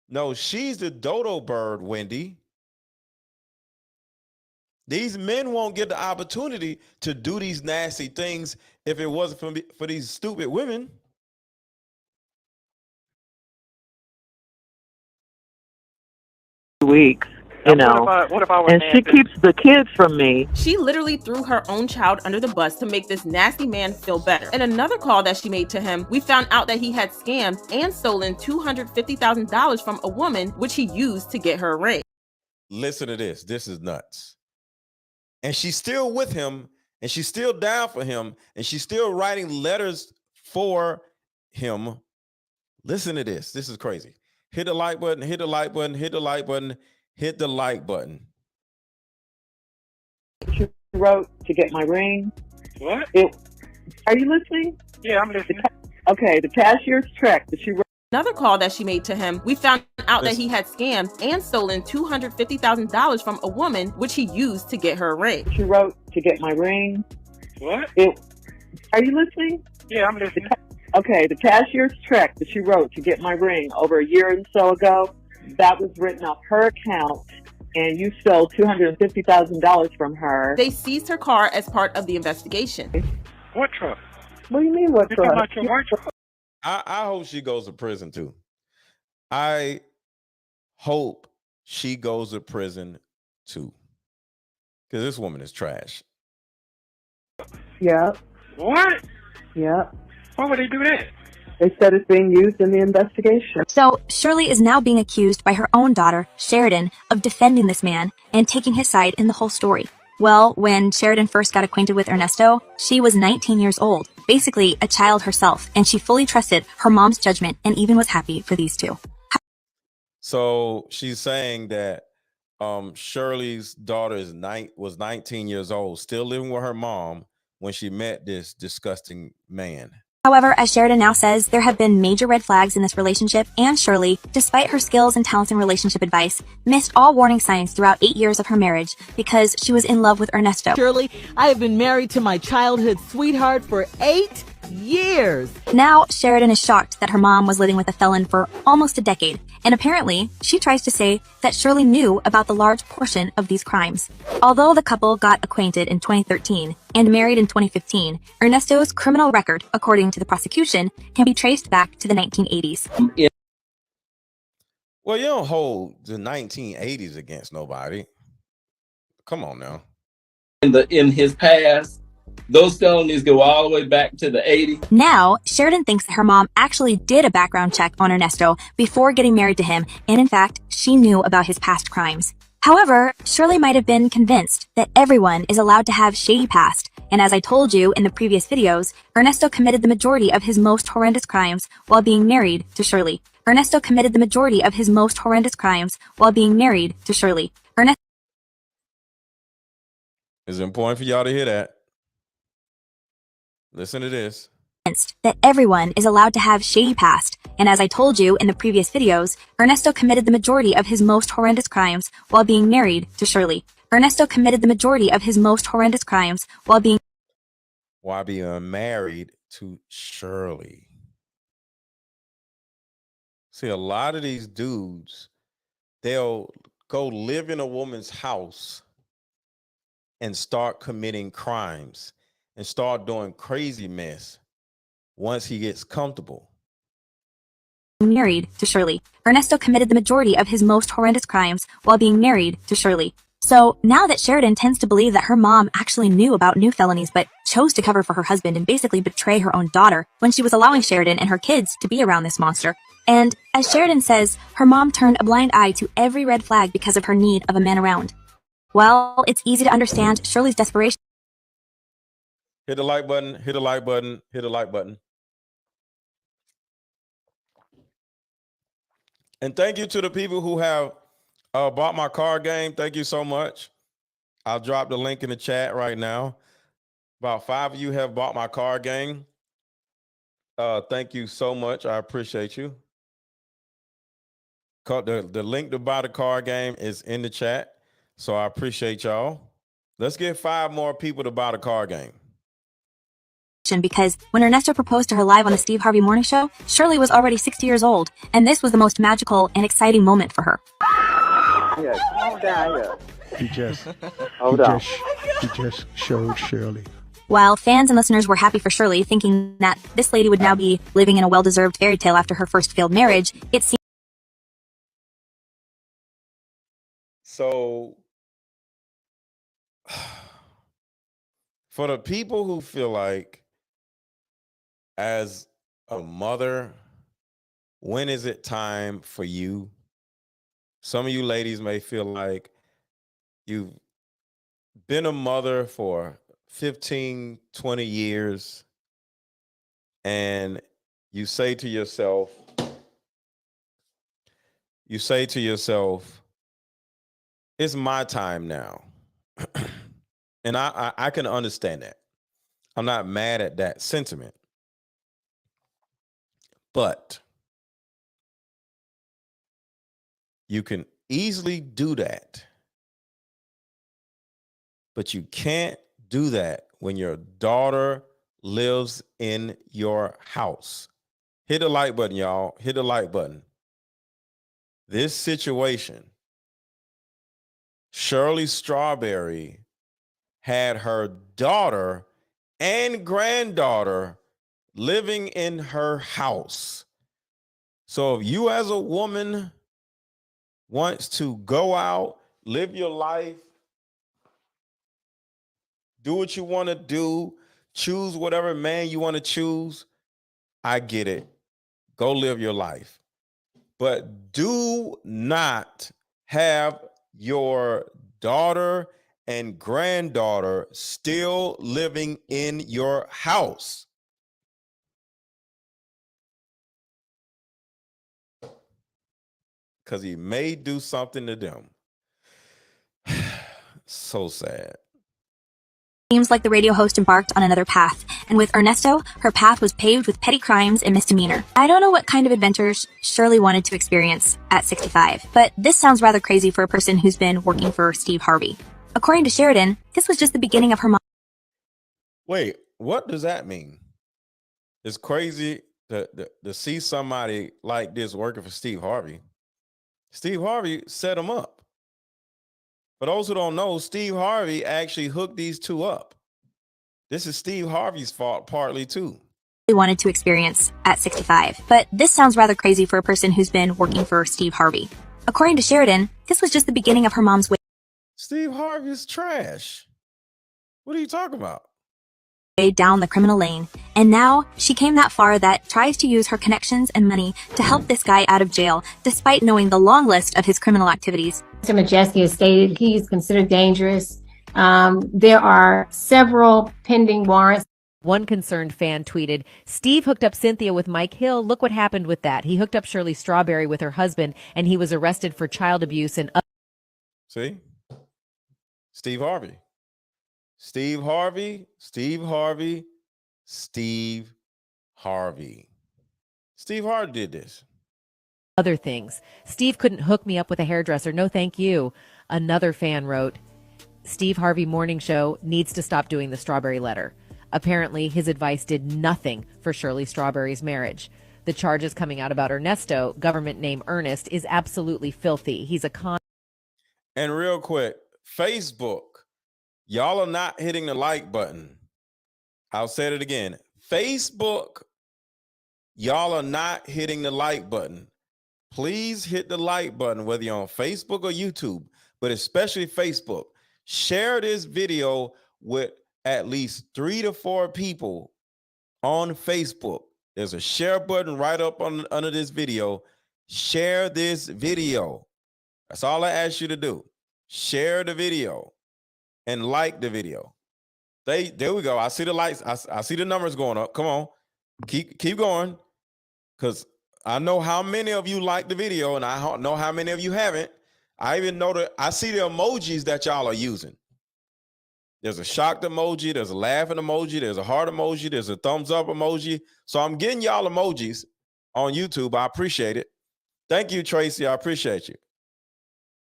Speaker 1: No, she's the dodo bird, Wendy. These men won't get the opportunity to do these nasty things if it wasn't for these stupid women.
Speaker 6: Weeks, you know,
Speaker 7: what if I was
Speaker 6: and she keeps the kids from me.
Speaker 2: She literally threw her own child under the bus to make this nasty man feel better. In another call that she made to him, we found out that he had scammed and stolen $250,000 from a woman, which he used to get her a ring.
Speaker 1: Listen to this. This is nuts. And she's still with him, and she's still down for him, and she's still writing letters for him. Listen to this. This is crazy. Hit the like button, hit the like button, hit the like button, hit the like button.
Speaker 6: She wrote to get my ring.
Speaker 7: What?
Speaker 6: Are you listening?
Speaker 7: Yeah, I'm listening.
Speaker 6: Okay, the cashier's check that she wrote.
Speaker 2: Another call that she made to him, we found out that he had scammed and stolen $250,000 from a woman, which he used to get her a ring.
Speaker 6: She wrote to get my ring.
Speaker 7: What?
Speaker 6: Are you listening?
Speaker 7: Yeah, I'm listening.
Speaker 6: Okay, the cashier's check that she wrote to get my ring over a year and so ago, that was written off her account, and you stole $250,000 from her.
Speaker 2: They seized her car as part of the investigation.
Speaker 7: What truck?
Speaker 6: What do you mean, what truck?
Speaker 7: What truck?
Speaker 1: I hope she goes to prison too. I hope she goes to prison too. Because this woman is trash.
Speaker 6: Yeah.
Speaker 7: What?
Speaker 6: Yeah.
Speaker 7: Why would they do that?
Speaker 6: They said it's being used in the investigation.
Speaker 8: So, Shirley is now being accused by her own daughter, Sheridan, of defending this man and taking his side in the whole story. Well, when Sheridan first got acquainted with Ernesto, she was 19 years old, basically a child herself, and she fully trusted her mom's judgment and even was happy for these two.
Speaker 1: So she's saying that Shirley's daughter was 19 years old, still living with her mom when she met this disgusting man.
Speaker 8: However, as Sheridan now says, there have been major red flags in this relationship, and Shirley, despite her skills and talents in relationship advice, missed all warning signs throughout 8 years of her marriage because she was in love with Ernesto.
Speaker 9: Shirley, I have been married to my childhood sweetheart for 8 years.
Speaker 8: Now, Sheridan is shocked that her mom was living with a felon for almost a decade, and apparently, she tries to say that Shirley knew about the large portion of these crimes. Although the couple got acquainted in 2013 and married in 2015, Ernesto's criminal record, according to the prosecution, can be traced back to the 1980s.
Speaker 1: Well, you don't hold the 1980s against nobody. Come on now.
Speaker 10: In his past, those felonies go all the way back to the 80s.
Speaker 8: Now, Sheridan thinks that her mom actually did a background check on Ernesto before getting married to him, and in fact, she knew about his past crimes. However, Shirley might have been convinced that everyone is allowed to have shady past, and as I told you in the previous videos, Ernesto committed the majority of his most horrendous crimes while being married to Shirley. Ernesto committed the majority of his most horrendous crimes while being married to Shirley.
Speaker 1: It's important for y'all to hear that. Listen to this.
Speaker 8: That everyone is allowed to have shady past, and as I told you in the previous videos, Ernesto committed the majority of his most horrendous crimes while being married to Shirley. Ernesto committed the majority of his most horrendous crimes while being
Speaker 1: married to Shirley. See, a lot of these dudes, they'll go live in a woman's house and start committing crimes and start doing crazy mess once he gets comfortable.
Speaker 8: married to Shirley. Ernesto committed the majority of his most horrendous crimes while being married to Shirley. So now that Sheridan tends to believe that her mom actually knew about new felonies but chose to cover for her husband and basically betray her own daughter when she was allowing Sheridan and her kids to be around this monster. And as Sheridan says, her mom turned a blind eye to every red flag because of her need of a man around. Well, it's easy to understand Shirley's desperation.
Speaker 1: Hit the like button, hit the like button, hit the like button. And thank you to the people who have bought my card game. Thank you so much. I'll drop the link in the chat right now. About 5 of you have bought my card game. Thank you so much. I appreciate you. The link to buy the card game is in the chat. So I appreciate y'all. Let's get 5 more people to buy the card game.
Speaker 8: Because when Ernesto proposed to her live on the Steve Harvey Morning Show, Shirley was already 60 years old, and this was the most magical and exciting moment for her.
Speaker 11: Yeah, calm down here.
Speaker 12: He just showed Shirley.
Speaker 8: While fans and listeners were happy for Shirley, thinking that this lady would now be living in a well-deserved fairy tale after her first failed marriage, it seemed
Speaker 1: So for the people who feel like, as a mother, when is it time for you? Some of you ladies may feel like you've been a mother for 15, 20 years, and you say to yourself, it's my time now. And I can understand that. I'm not mad at that sentiment. But you can easily do that. But you can't do that when your daughter lives in your house. Hit the like button, y'all. Hit the like button. This situation, Shirley Strawberry had her daughter and granddaughter living in her house. So if you as a woman wants to go out, live your life, do what you want to do, choose whatever man you want to choose, I get it. Go live your life. But do not have your daughter and granddaughter still living in your house. Because he may do something to them. So sad.
Speaker 8: Seems like the radio host embarked on another path, and with Ernesto, her path was paved with petty crimes and misdemeanor. I don't know what kind of adventures Shirley wanted to experience at 65, but this sounds rather crazy for a person who's been working for Steve Harvey. According to Sheridan, this was just the beginning of her mom.
Speaker 1: Wait, what does that mean? It's crazy to see somebody like this working for Steve Harvey. Steve Harvey set him up. For those who don't know, Steve Harvey actually hooked these two up. This is Steve Harvey's fault partly too.
Speaker 8: Wanted to experience at 65, but this sounds rather crazy for a person who's been working for Steve Harvey. According to Sheridan, this was just the beginning of her mom's way.
Speaker 1: Steve Harvey's trash. What are you talking about?
Speaker 8: Down the criminal lane, and now she came that far that tries to use her connections and money to help this guy out of jail, despite knowing the long list of his criminal activities.
Speaker 13: Mr. Majeski has stated he's considered dangerous. There are several pending warrants.
Speaker 14: One concerned fan tweeted, Steve hooked up Cynthia with Mike Hill. Look what happened with that. He hooked up Shirley Strawberry with her husband, and he was arrested for child abuse and...
Speaker 1: See? Steve Harvey. Steve Harvey, Steve Harvey, Steve Harvey. Steve Harvey did this.
Speaker 14: Other things. Steve couldn't hook me up with a hairdresser. No, thank you. Another fan wrote, Steve Harvey Morning Show needs to stop doing the strawberry letter. Apparently, his advice did nothing for Shirley Strawberry's marriage. The charges coming out about Ernesto, government name Earnest, is absolutely filthy. He's a con.
Speaker 1: And real quick, Facebook, y'all are not hitting the like button. I'll say it again. Facebook, y'all are not hitting the like button. Please hit the like button, whether you're on Facebook or YouTube, but especially Facebook. Share this video with at least 3 to 4 people on Facebook. There's a share button right up under this video. Share this video. That's all I ask you to do. Share the video and like the video. There we go. I see the lights. I see the numbers going up. Come on. Keep going. Because I know how many of you like the video and I know how many of you haven't. I even know that I see the emojis that y'all are using. There's a shocked emoji, there's a laughing emoji, there's a heart emoji, there's a thumbs up emoji. So I'm getting y'all emojis on YouTube. I appreciate it. Thank you, Tracy. I appreciate you.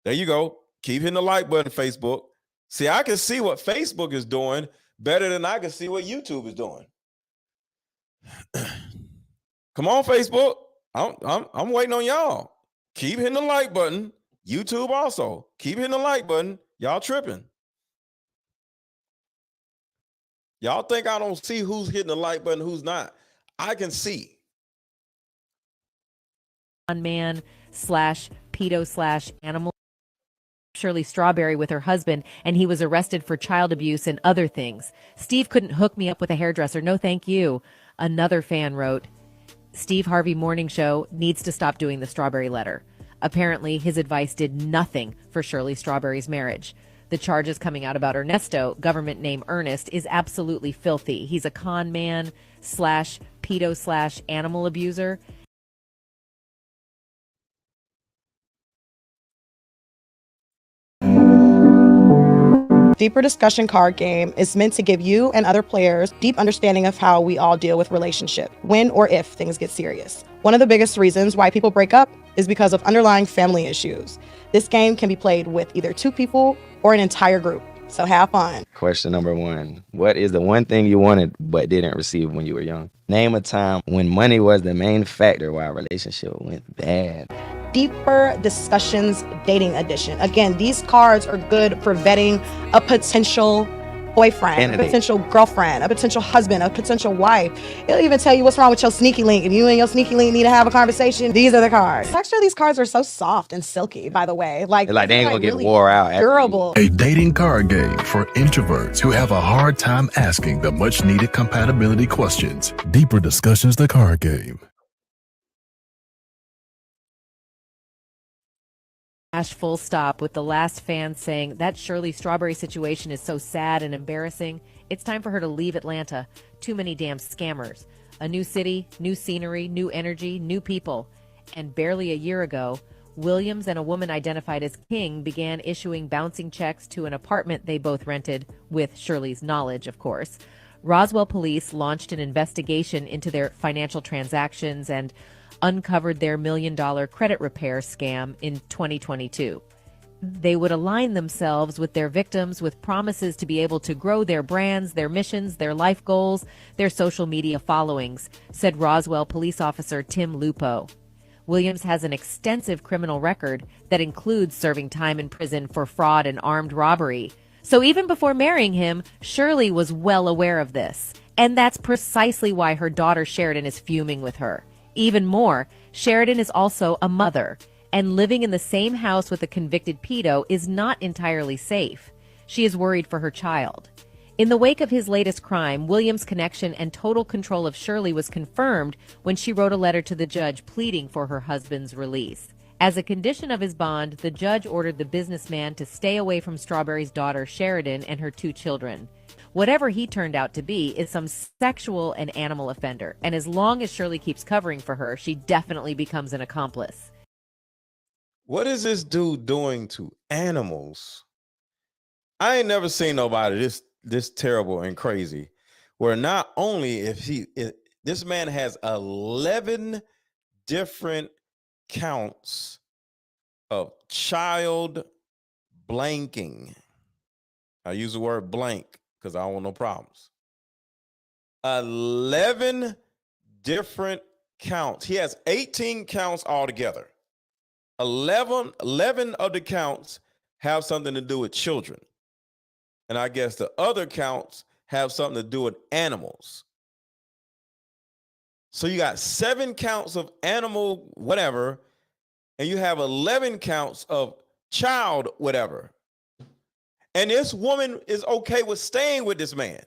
Speaker 1: There you go. Keep hitting the like button, Facebook. See, I can see what Facebook is doing better than I can see what YouTube is doing. Come on, Facebook. I'm waiting on y'all. Keep hitting the like button. YouTube also. Keep hitting the like button. Y'all tripping. Y'all think I don't see who's hitting the like button, who's not. I can see.
Speaker 14: Man / pedo / animal. Shirley Strawberry with her husband, and he was arrested for child abuse and other things. Steve couldn't hook me up with a hairdresser. No, thank you. Another fan wrote, Steve Harvey Morning Show needs to stop doing the strawberry letter. Apparently, his advice did nothing for Shirley Strawberry's marriage. The charges coming out about Ernesto, government name Earnest, is absolutely filthy. He's a con man / pedo / animal abuser.
Speaker 3: Deeper Discussion card game is meant to give you and other players deep understanding of how we all deal with relationship, when or if things get serious. One of the biggest reasons why people break up is because of underlying family issues. This game can be played with either 2 people or an entire group, so have fun.
Speaker 4: Question number 1. What is the one thing you wanted but didn't receive when you were young? Name a time when money was the main factor why a relationship went bad.
Speaker 3: Deeper Discussions Dating Edition. Again, these cards are good for vetting a potential boyfriend, a potential girlfriend, a potential husband, a potential wife. It'll even tell you what's wrong with your sneaky link. If you and your sneaky link need to have a conversation, these are the cards. Actually, these cards are so soft and silky, by the way. Like
Speaker 4: they ain't gonna get
Speaker 3: really
Speaker 4: wore out.
Speaker 3: Durable.
Speaker 5: A dating card game for introverts who have a hard time asking the much needed compatibility questions. Deeper Discussions, the card game.
Speaker 14: Full stop, with the last fan saying that Shirley Strawberry situation is so sad and embarrassing. It's time for her to leave Atlanta. Too many damn scammers. A new city, new scenery, new energy, new people. And barely a year ago, Williams and a woman identified as King began issuing bouncing checks to an apartment they both rented, with Shirley's knowledge, of course. Roswell police launched an investigation into their financial transactions and uncovered their $1 million credit repair scam in 2022. They would align themselves with their victims with promises to be able to grow their brands, their missions, their life goals, their social media followings, said Roswell police officer Tim Lupo. Williams has an extensive criminal record that includes serving time in prison for fraud and armed robbery. So even before marrying him, Shirley was well aware of this. And that's precisely why her daughter Sheridan is fuming with her. Even more, Sheridan is also a mother, and living in the same house with a convicted pedo is not entirely safe. She is worried for her child. In the wake of his latest crime, Williams' connection and total control of Shirley was confirmed when she wrote a letter to the judge pleading for her husband's release. As a condition of his bond, the judge ordered the businessman to stay away from Strawberry's daughter Sheridan and her 2 children. Whatever he turned out to be is some sexual and animal offender, and as long as Shirley keeps covering for her, she definitely becomes an accomplice.
Speaker 1: What is this dude doing to animals? I ain't never seen nobody this terrible and crazy, where not only this man has 11 different counts of child blanking. I use the word blank because I don't want no problems. 11 different counts. He has 18 counts altogether. 11 of the counts have something to do with children. And I guess the other counts have something to do with animals. So you got 7 counts of animal whatever, and you have 11 counts of child whatever. And this woman is okay with staying with this man.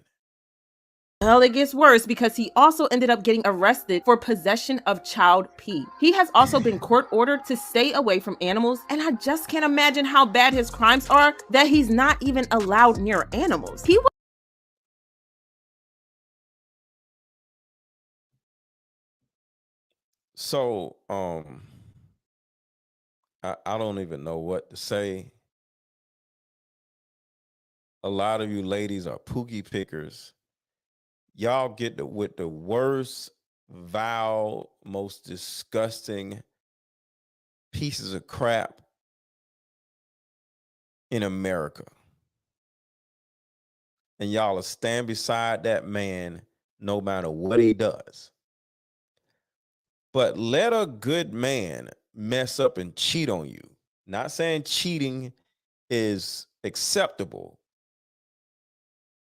Speaker 2: Hell, it gets worse because he also ended up getting arrested for possession of child pee. He has also been court ordered to stay away from animals, and I just can't imagine how bad his crimes are that he's not even allowed near animals.
Speaker 1: So, I don't even know what to say. A lot of you ladies are pookie pickers. Y'all get with the worst, vile, most disgusting pieces of crap in America. And y'all will stand beside that man no matter what he does. But let a good man mess up and cheat on you. Not saying cheating is acceptable,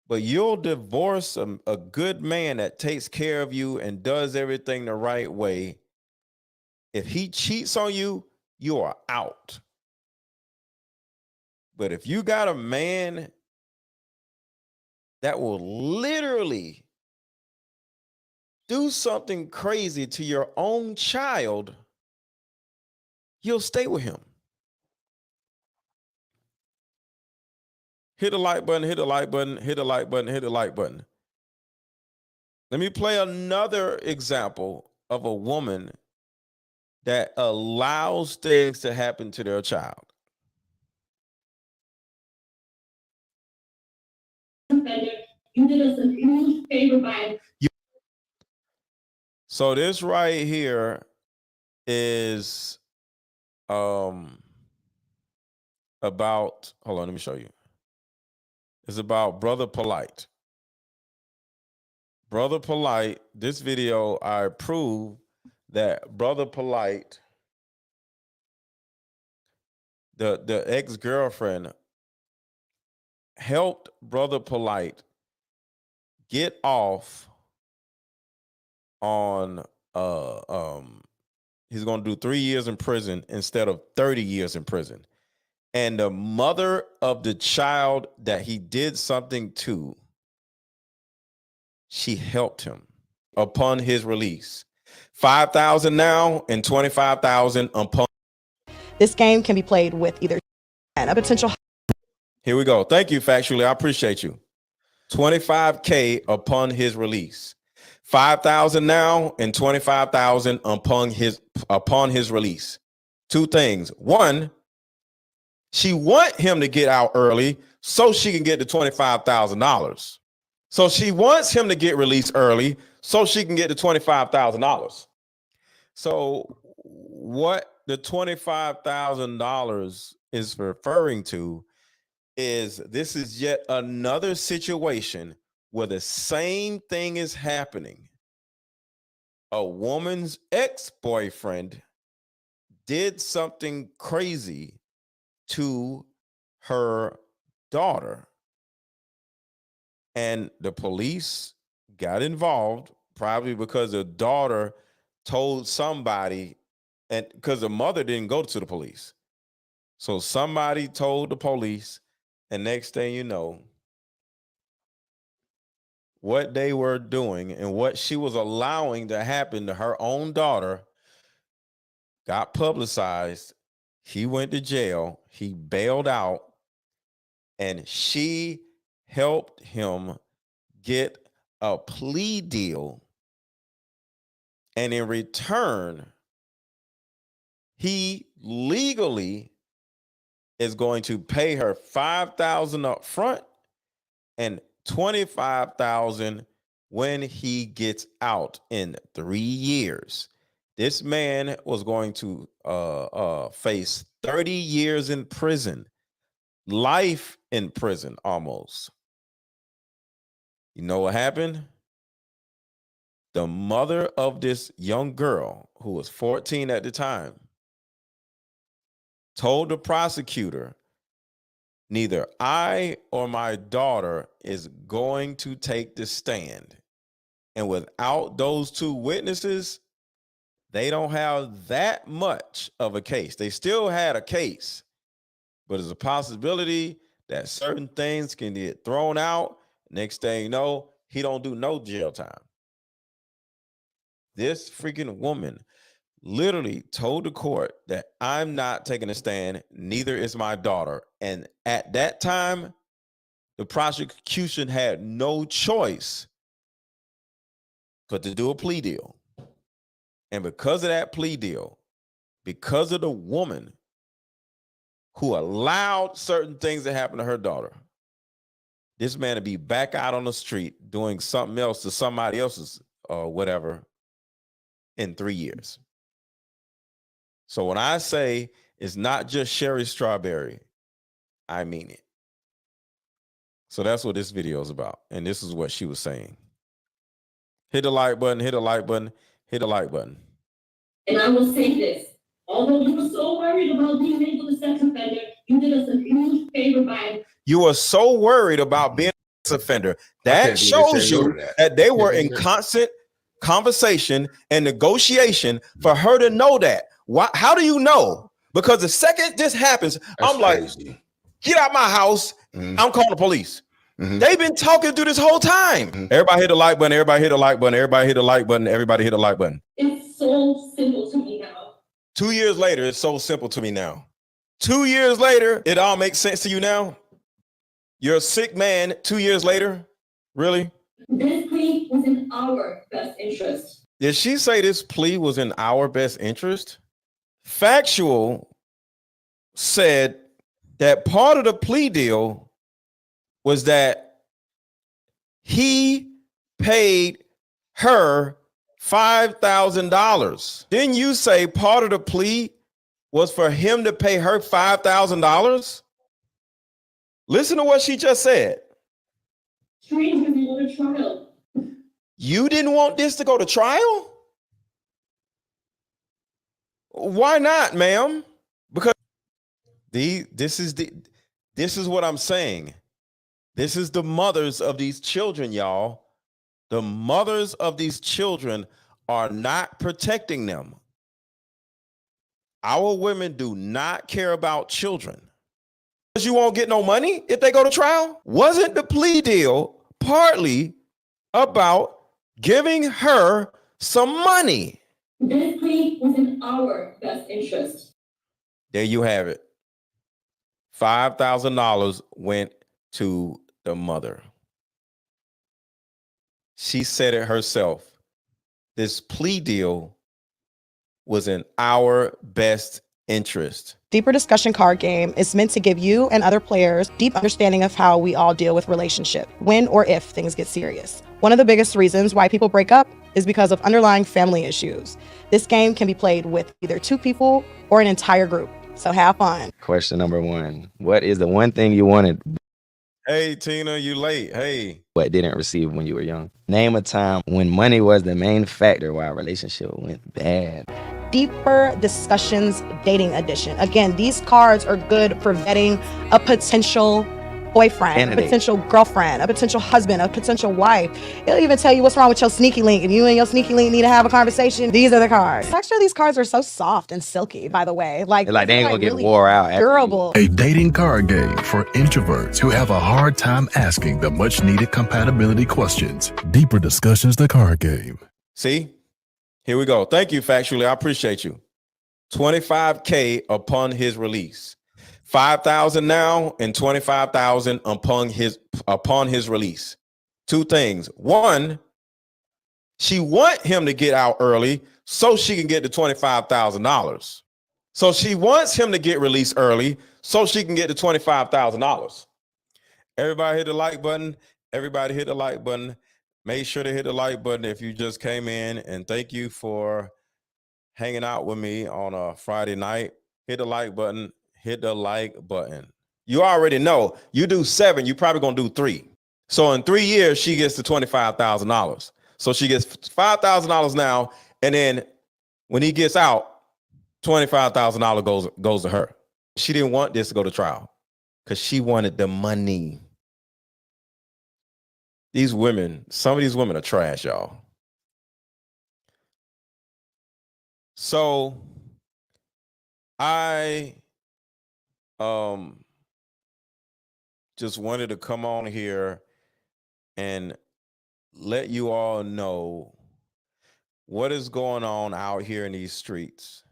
Speaker 1: but you'll divorce a good man that takes care of you and does everything the right way. If he cheats on you, you are out. But if you got a man that will literally do something crazy to your own child, you'll stay with him. Hit the like button, hit the like button, hit the like button, hit the like button. Let me play another example of a woman that allows things to happen to their child. So this right here is about, hold on, let me show you. It's about Brother Polight. Brother Polight, this video, I prove that Brother Polight, the ex-girlfriend, helped Brother Polight get off on he's going to do 3 years in prison instead of 30 years in prison. And the mother of the child that he did something to, she helped him upon his release. $5,000 now and $25,000 upon.
Speaker 3: This game can be played with either and a potential.
Speaker 1: Here we go. Thank you, Factually. I appreciate you. $25K upon his release. $5,000 now and $25,000 upon his release. 2 things. 1, she want him to get out early so she can get the $25,000. So she wants him to get released early so she can get the $25,000. So what the $25,000 is referring to is this is yet another situation where the same thing is happening. A woman's ex-boyfriend did something crazy to her daughter, and the police got involved, probably because the daughter told somebody, and because the mother didn't go to the police. So somebody told the police, and next thing you know, what they were doing and what she was allowing to happen to her own daughter got publicized. He went to jail, he bailed out, and she helped him get a plea deal. And in return, he legally is going to pay her $5,000 up front and $25,000 when he gets out in 3 years. This man was going to face 30 years in prison, life in prison almost. You know what happened? The mother of this young girl, who was 14 at the time, told the prosecutor, neither I or my daughter is going to take the stand. And without those two witnesses, they don't have that much of a case. They still had a case, but there's a possibility that certain things can get thrown out. Next thing you know, he don't do no jail time. This freaking woman literally told the court that I'm not taking a stand, neither is my daughter. And at that time, the prosecution had no choice but to do a plea deal. And because of that plea deal, because of the woman who allowed certain things to happen to her daughter, this man to be back out on the street doing something else to somebody else's whatever in 3 years. So when I say it's not just Shirley Strawberry, I mean it. So that's what this video is about. And this is what she was saying. Hit the like button, hit the like button, hit the like button.
Speaker 12: And I will say this, although you were so worried about being able to sex offender, you did us a huge favor by...
Speaker 1: You were so worried about being a sex offender. That shows you that they were in constant conversation and negotiation for her to know that. Why? How do you know? Because the second this happens, I'm like, get out my house. I'm calling the police. They've been talking through this whole time. Everybody hit the like button. Everybody hit the like button. Everybody hit the like button. Everybody hit the like button.
Speaker 12: It's so simple to me now.
Speaker 1: 2 years later, it's so simple to me now. 2 years later, it all makes sense to you now? You're a sick man 2 years later? Really?
Speaker 12: This plea was in our best interest.
Speaker 1: Did she say this plea was in our best interest? Factual said that part of the plea deal was that he paid her $5,000. Didn't you say part of the plea was for him to pay her $5,000? Listen to what she just said.
Speaker 12: Strangers will go to trial.
Speaker 1: You didn't want this to go to trial? Why not, ma'am? Because this is what I'm saying. This is the mothers of these children, y'all. The mothers of these children are not protecting them. Our women do not care about children. Because you won't get no money if they go to trial? Wasn't the plea deal partly about giving her some money?
Speaker 12: This plea was in our best interest.
Speaker 1: There you have it. $5,000 went to the mother. She said it herself. This plea deal was in our best interest.
Speaker 3: Deeper Discussion card game is meant to give you and other players deep understanding of how we all deal with relationship, when or if things get serious. One of the biggest reasons why people break up is because of underlying family issues. This game can be played with either two people or an entire group, so have fun.
Speaker 4: Question number 1. What is the one thing you wanted
Speaker 1: Hey, Tina, you late. Hey.
Speaker 4: but didn't receive when you were young? Name a time when money was the main factor why a relationship went bad.
Speaker 3: Deeper Discussions Dating Edition. Again, these cards are good for vetting a potential boyfriend,
Speaker 4: Candidate.
Speaker 3: a potential girlfriend, a potential husband, a potential wife. It'll even tell you what's wrong with your sneaky link. If you and your sneaky link need to have a conversation, these are the cards. Actually, these cards are so soft and silky, by the way. Like
Speaker 4: They ain't gonna get
Speaker 3: really
Speaker 4: wore out. after
Speaker 3: durable.
Speaker 5: A dating card game for introverts who have a hard time asking the much needed compatibility questions. Deeper Discussions, the card game.
Speaker 1: See? Here we go. Thank you, Factually. I appreciate you. $25K upon his release. $5,000 now and $25,000 upon his release. Two things. One, she want him to get out early so she can get the $25,000. So she wants him to get released early so she can get the $25,000. Everybody hit the like button. Everybody hit the like button. Make sure to hit the like button if you just came in, and thank you for hanging out with me on a Friday night. Hit the like button. Hit the like button. You already know, you do 7, you probably gonna do 3. So in 3 years, she gets to $25,000. So she gets $5,000 now, and then when he gets out, $25,000 goes to her. She didn't want this to go to trial because she wanted the money. These women, some of these women are trash, y'all. So I just wanted to come on here and let you all know what is going on out here in these streets.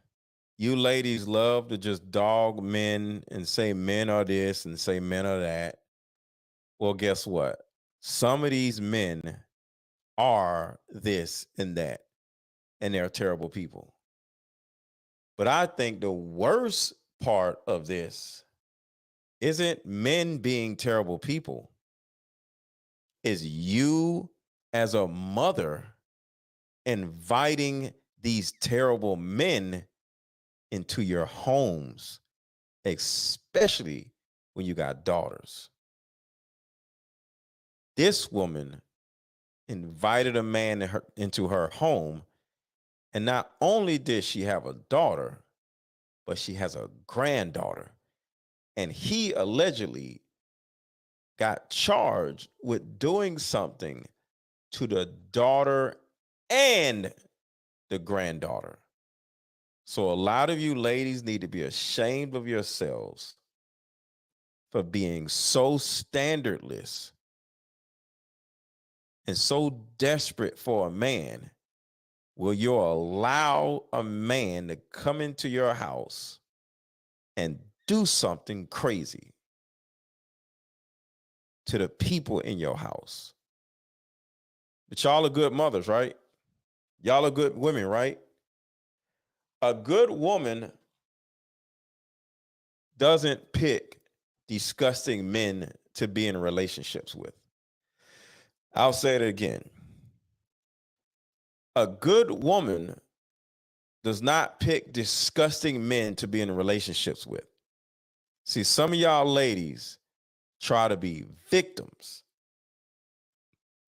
Speaker 1: You ladies love to just dog men and say men are this and say men are that. Well, guess what? Some of these men are this and that, and they're terrible people. But I think the worst part of this isn't men being terrible people. Is you as a mother inviting these terrible men into your homes, especially when you got daughters. This woman invited a man into her home, and not only did she have a daughter, but she has a granddaughter. And he allegedly got charged with doing something to the daughter and the granddaughter. So a lot of you ladies need to be ashamed of yourselves for being so standardless and so desperate for a man. Will you allow a man to come into your house and do something crazy to the people in your house? But y'all are good mothers, right? Y'all are good women, right? A good woman doesn't pick disgusting men to be in relationships with. I'll say it again. A good woman does not pick disgusting men to be in relationships with. See, some of y'all ladies try to be victims.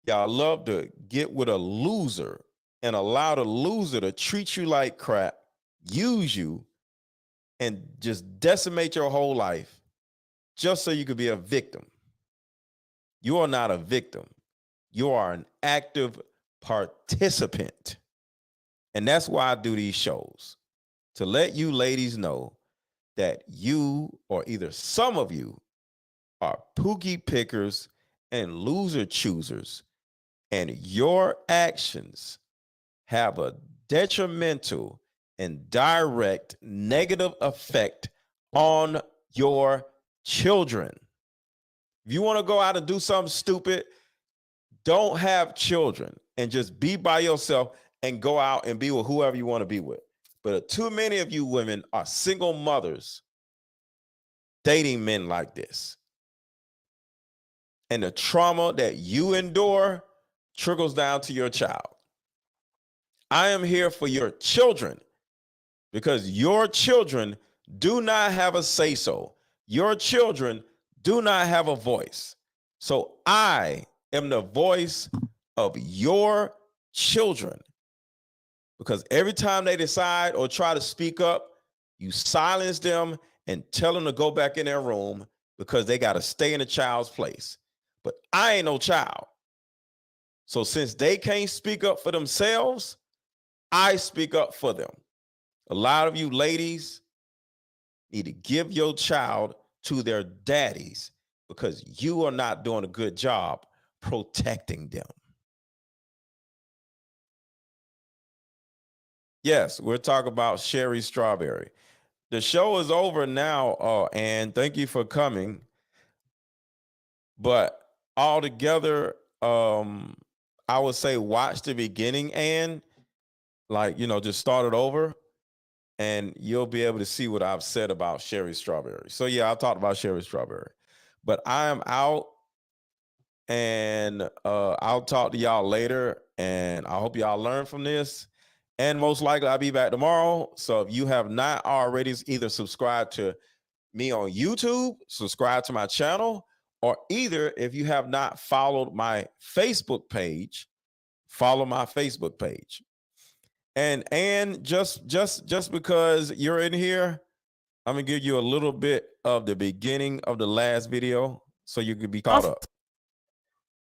Speaker 1: Y'all love to get with a loser and allow the loser to treat you like crap, use you, and just decimate your whole life just so you could be a victim. You are not a victim. You are an active participant. And that's why I do these shows, to let you ladies know that you, or either some of you, are pookie pickers and loser choosers, and your actions have a detrimental and direct negative effect on your children. If you want to go out and do something stupid, don't have children and just be by yourself and go out and be with whoever you want to be with. But too many of you women are single mothers dating men like this. And the trauma that you endure trickles down to your child. I am here for your children because your children do not have a say-so. Your children do not have a voice. So I am the voice of your children, because every time they decide or try to speak up, you silence them and tell them to go back in their room because they got to stay in the child's place. But I ain't no child. So since they can't speak up for themselves, I speak up for them. A lot of you ladies need to give your child to their daddies because you are not doing a good job protecting them. Yes, we're talking about Shirley Strawberry. The show is over now, and thank you for coming. But altogether, I would say watch the beginning and just start it over, and you'll be able to see what I've said about Shirley Strawberry. So yeah, I talked about Shirley Strawberry. But I am out. and I'll talk to y'all later. And I hope y'all learn from this. And most likely I'll be back tomorrow. So if you have not already either subscribed to me on YouTube, subscribe to my channel, or either if you have not followed my Facebook page, follow my Facebook page. And just because you're in here, I'm gonna give you a little bit of the beginning of the last video so you can be caught up.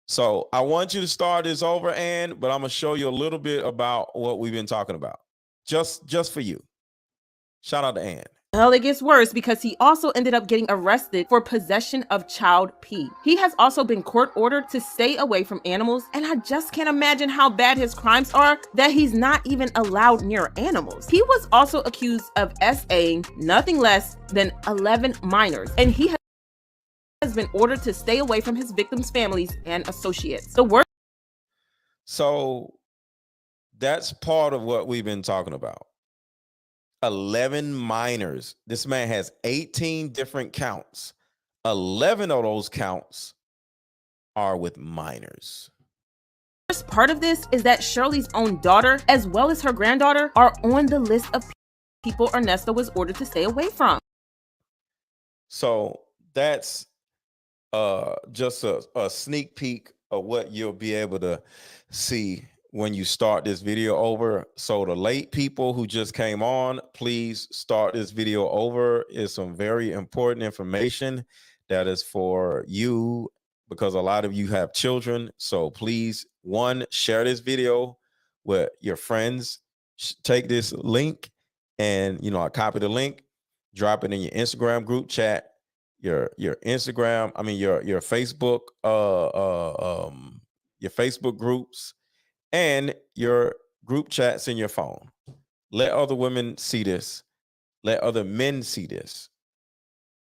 Speaker 1: So I want you to start this over, Ann, but I'm gonna show you a little bit about what we've been talking about. Just for you. Shout out to Ann.
Speaker 2: Well, it gets worse because he also ended up getting arrested for possession of child pee. He has also been court ordered to stay away from animals, and I just can't imagine how bad his crimes are that he's not even allowed near animals. He was also accused of SAing nothing less than 11 minors, and he has been ordered to stay away from his victims' families and associates. The worst.
Speaker 1: So that's part of what we've been talking about. 11 minors. This man has 18 different counts. 11 of those counts are with minors.
Speaker 2: The worst part of this is that Shirley's own daughter, as well as her granddaughter, are on the list of people Ernesto was ordered to stay away from.
Speaker 1: So that's just a sneak peek of what you'll be able to see when you start this video over. So the late people who just came on, please start this video over. It's some very important information that is for you, because a lot of you have children. So please, one, share this video with your friends. Take this link and, I copy the link, drop it in your Instagram group chat, your Instagram, your Facebook, your Facebook groups, and your group chats in your phone. Let other women see this. Let other men see this,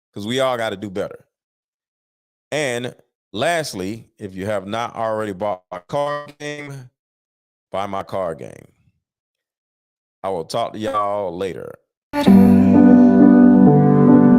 Speaker 1: because we all got to do better. And lastly, if you have not already bought my card game, buy my card game. I will talk to y'all later.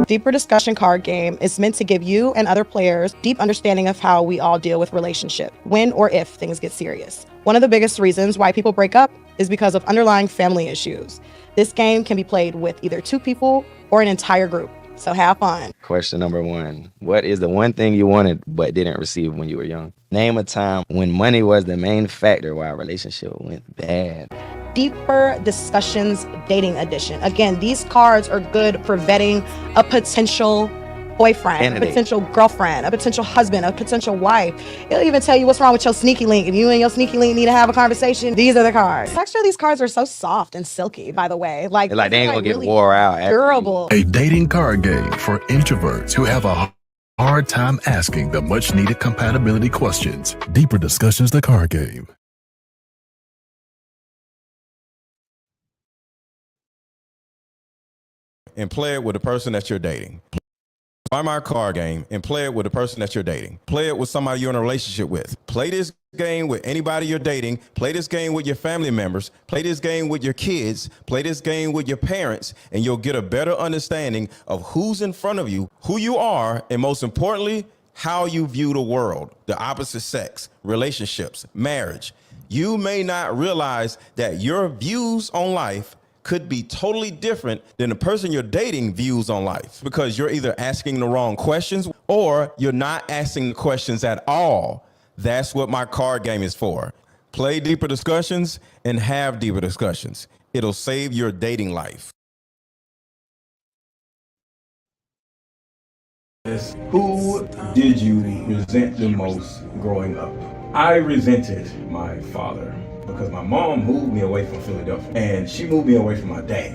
Speaker 3: Deeper Discussion card game is meant to give you and other players deep understanding of how we all deal with relationships when or if things get serious. One of the biggest reasons why people break up is because of underlying family issues. This game can be played with either 2 people or an entire group. So have fun.
Speaker 4: Question number 1. What is the one thing you wanted but didn't receive when you were young? Name a time when money was the main factor why a relationship went bad.
Speaker 3: Deeper Discussions Dating Edition. Again, these cards are good for vetting a potential boyfriend,
Speaker 4: Candidate.
Speaker 3: a potential girlfriend, a potential husband, a potential wife. It'll even tell you what's wrong with your sneaky link. If you and your sneaky link need to have a conversation, these are the cards. The texture of these cards are so soft and silky, by the way. Like
Speaker 4: they ain't gonna get
Speaker 3: really
Speaker 4: wore out.
Speaker 3: durable.
Speaker 5: A dating card game for introverts who have a hard time asking the much needed compatibility questions. Deeper Discussions, the card game.
Speaker 1: And play it with the person that you're dating. Buy my card game and play it with the person that you're dating. Play it with somebody you're in a relationship with. Play this game with anybody you're dating. Play this game with your family members. Play this game with your kids. Play this game with your parents, and you'll get a better understanding of who's in front of you, who you are, and most importantly, how you view the world, the opposite sex, relationships, marriage. You may not realize that your views on life could be totally different than the person you're dating views on life, because you're either asking the wrong questions or you're not asking the questions at all. That's what my card game is for. Play Deeper Discussions and have deeper discussions. It'll save your dating life.
Speaker 15: Who did you resent the most growing up? I resented my father, because my mom moved me away from Philadelphia, and she moved me away from my dad.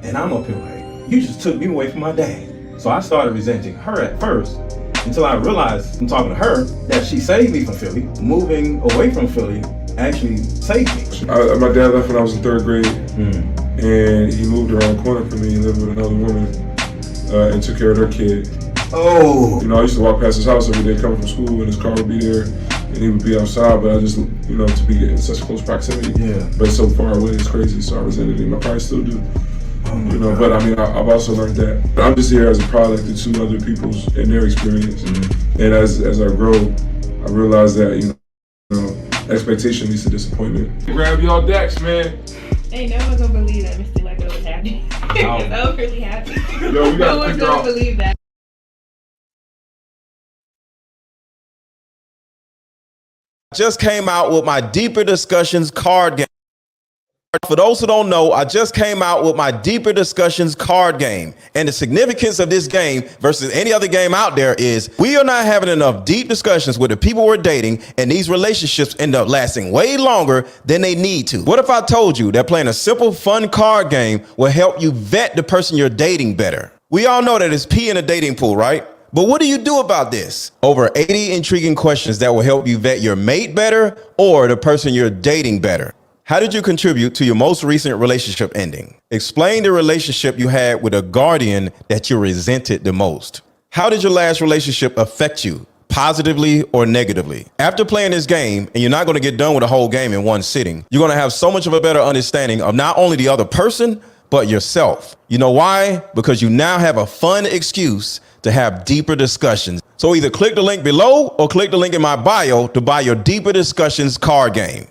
Speaker 15: And I'm up here like, you just took me away from my dad. So I started resenting her at first, until I realized from talking to her that she saved me from Philly. Moving away from Philly actually saved me.
Speaker 16: My dad left when I was in 3rd grade, and he moved around the corner from me and lived with another woman and took care of her kid.
Speaker 15: Oh!
Speaker 16: I used to walk past his house every day coming from school, and his car would be there. And he would be outside, but I just, to be in such close proximity. Yeah. But so far away, it's crazy. So I resented him. I probably still do. But I've also learned that I'm just here as a product of 2 other people's and their experience. And as I grow, I realized that, you know, expectation leads to disappointment. Grab y'all decks, man.
Speaker 17: Ain't no one gonna believe that Mr. Lego was happy. I was really happy.
Speaker 16: Yo, we
Speaker 17: no one's gonna believe that.
Speaker 1: Just came out with my Deeper Discussions card game. For those who don't know, I just came out with my Deeper Discussions card game. And the significance of this game versus any other game out there is we are not having enough deep discussions with the people we're dating, and these relationships end up lasting way longer than they need to. What if I told you that playing a simple, fun card game will help you vet the person you're dating better? We all know that it's pee in a dating pool, right? But what do you do about this? Over 80 intriguing questions that will help you vet your mate better or the person you're dating better. How did you contribute to your most recent relationship ending? Explain the relationship you had with a guardian that you resented the most. How did your last relationship affect you, positively or negatively? After playing this game, and you're not going to get done with the whole game in one sitting, you're going to have so much of a better understanding of not only the other person, but yourself. You know why? Because you now have a fun excuse to have deeper discussions. So either click the link below or click the link in my bio to buy your Deeper Discussions card game.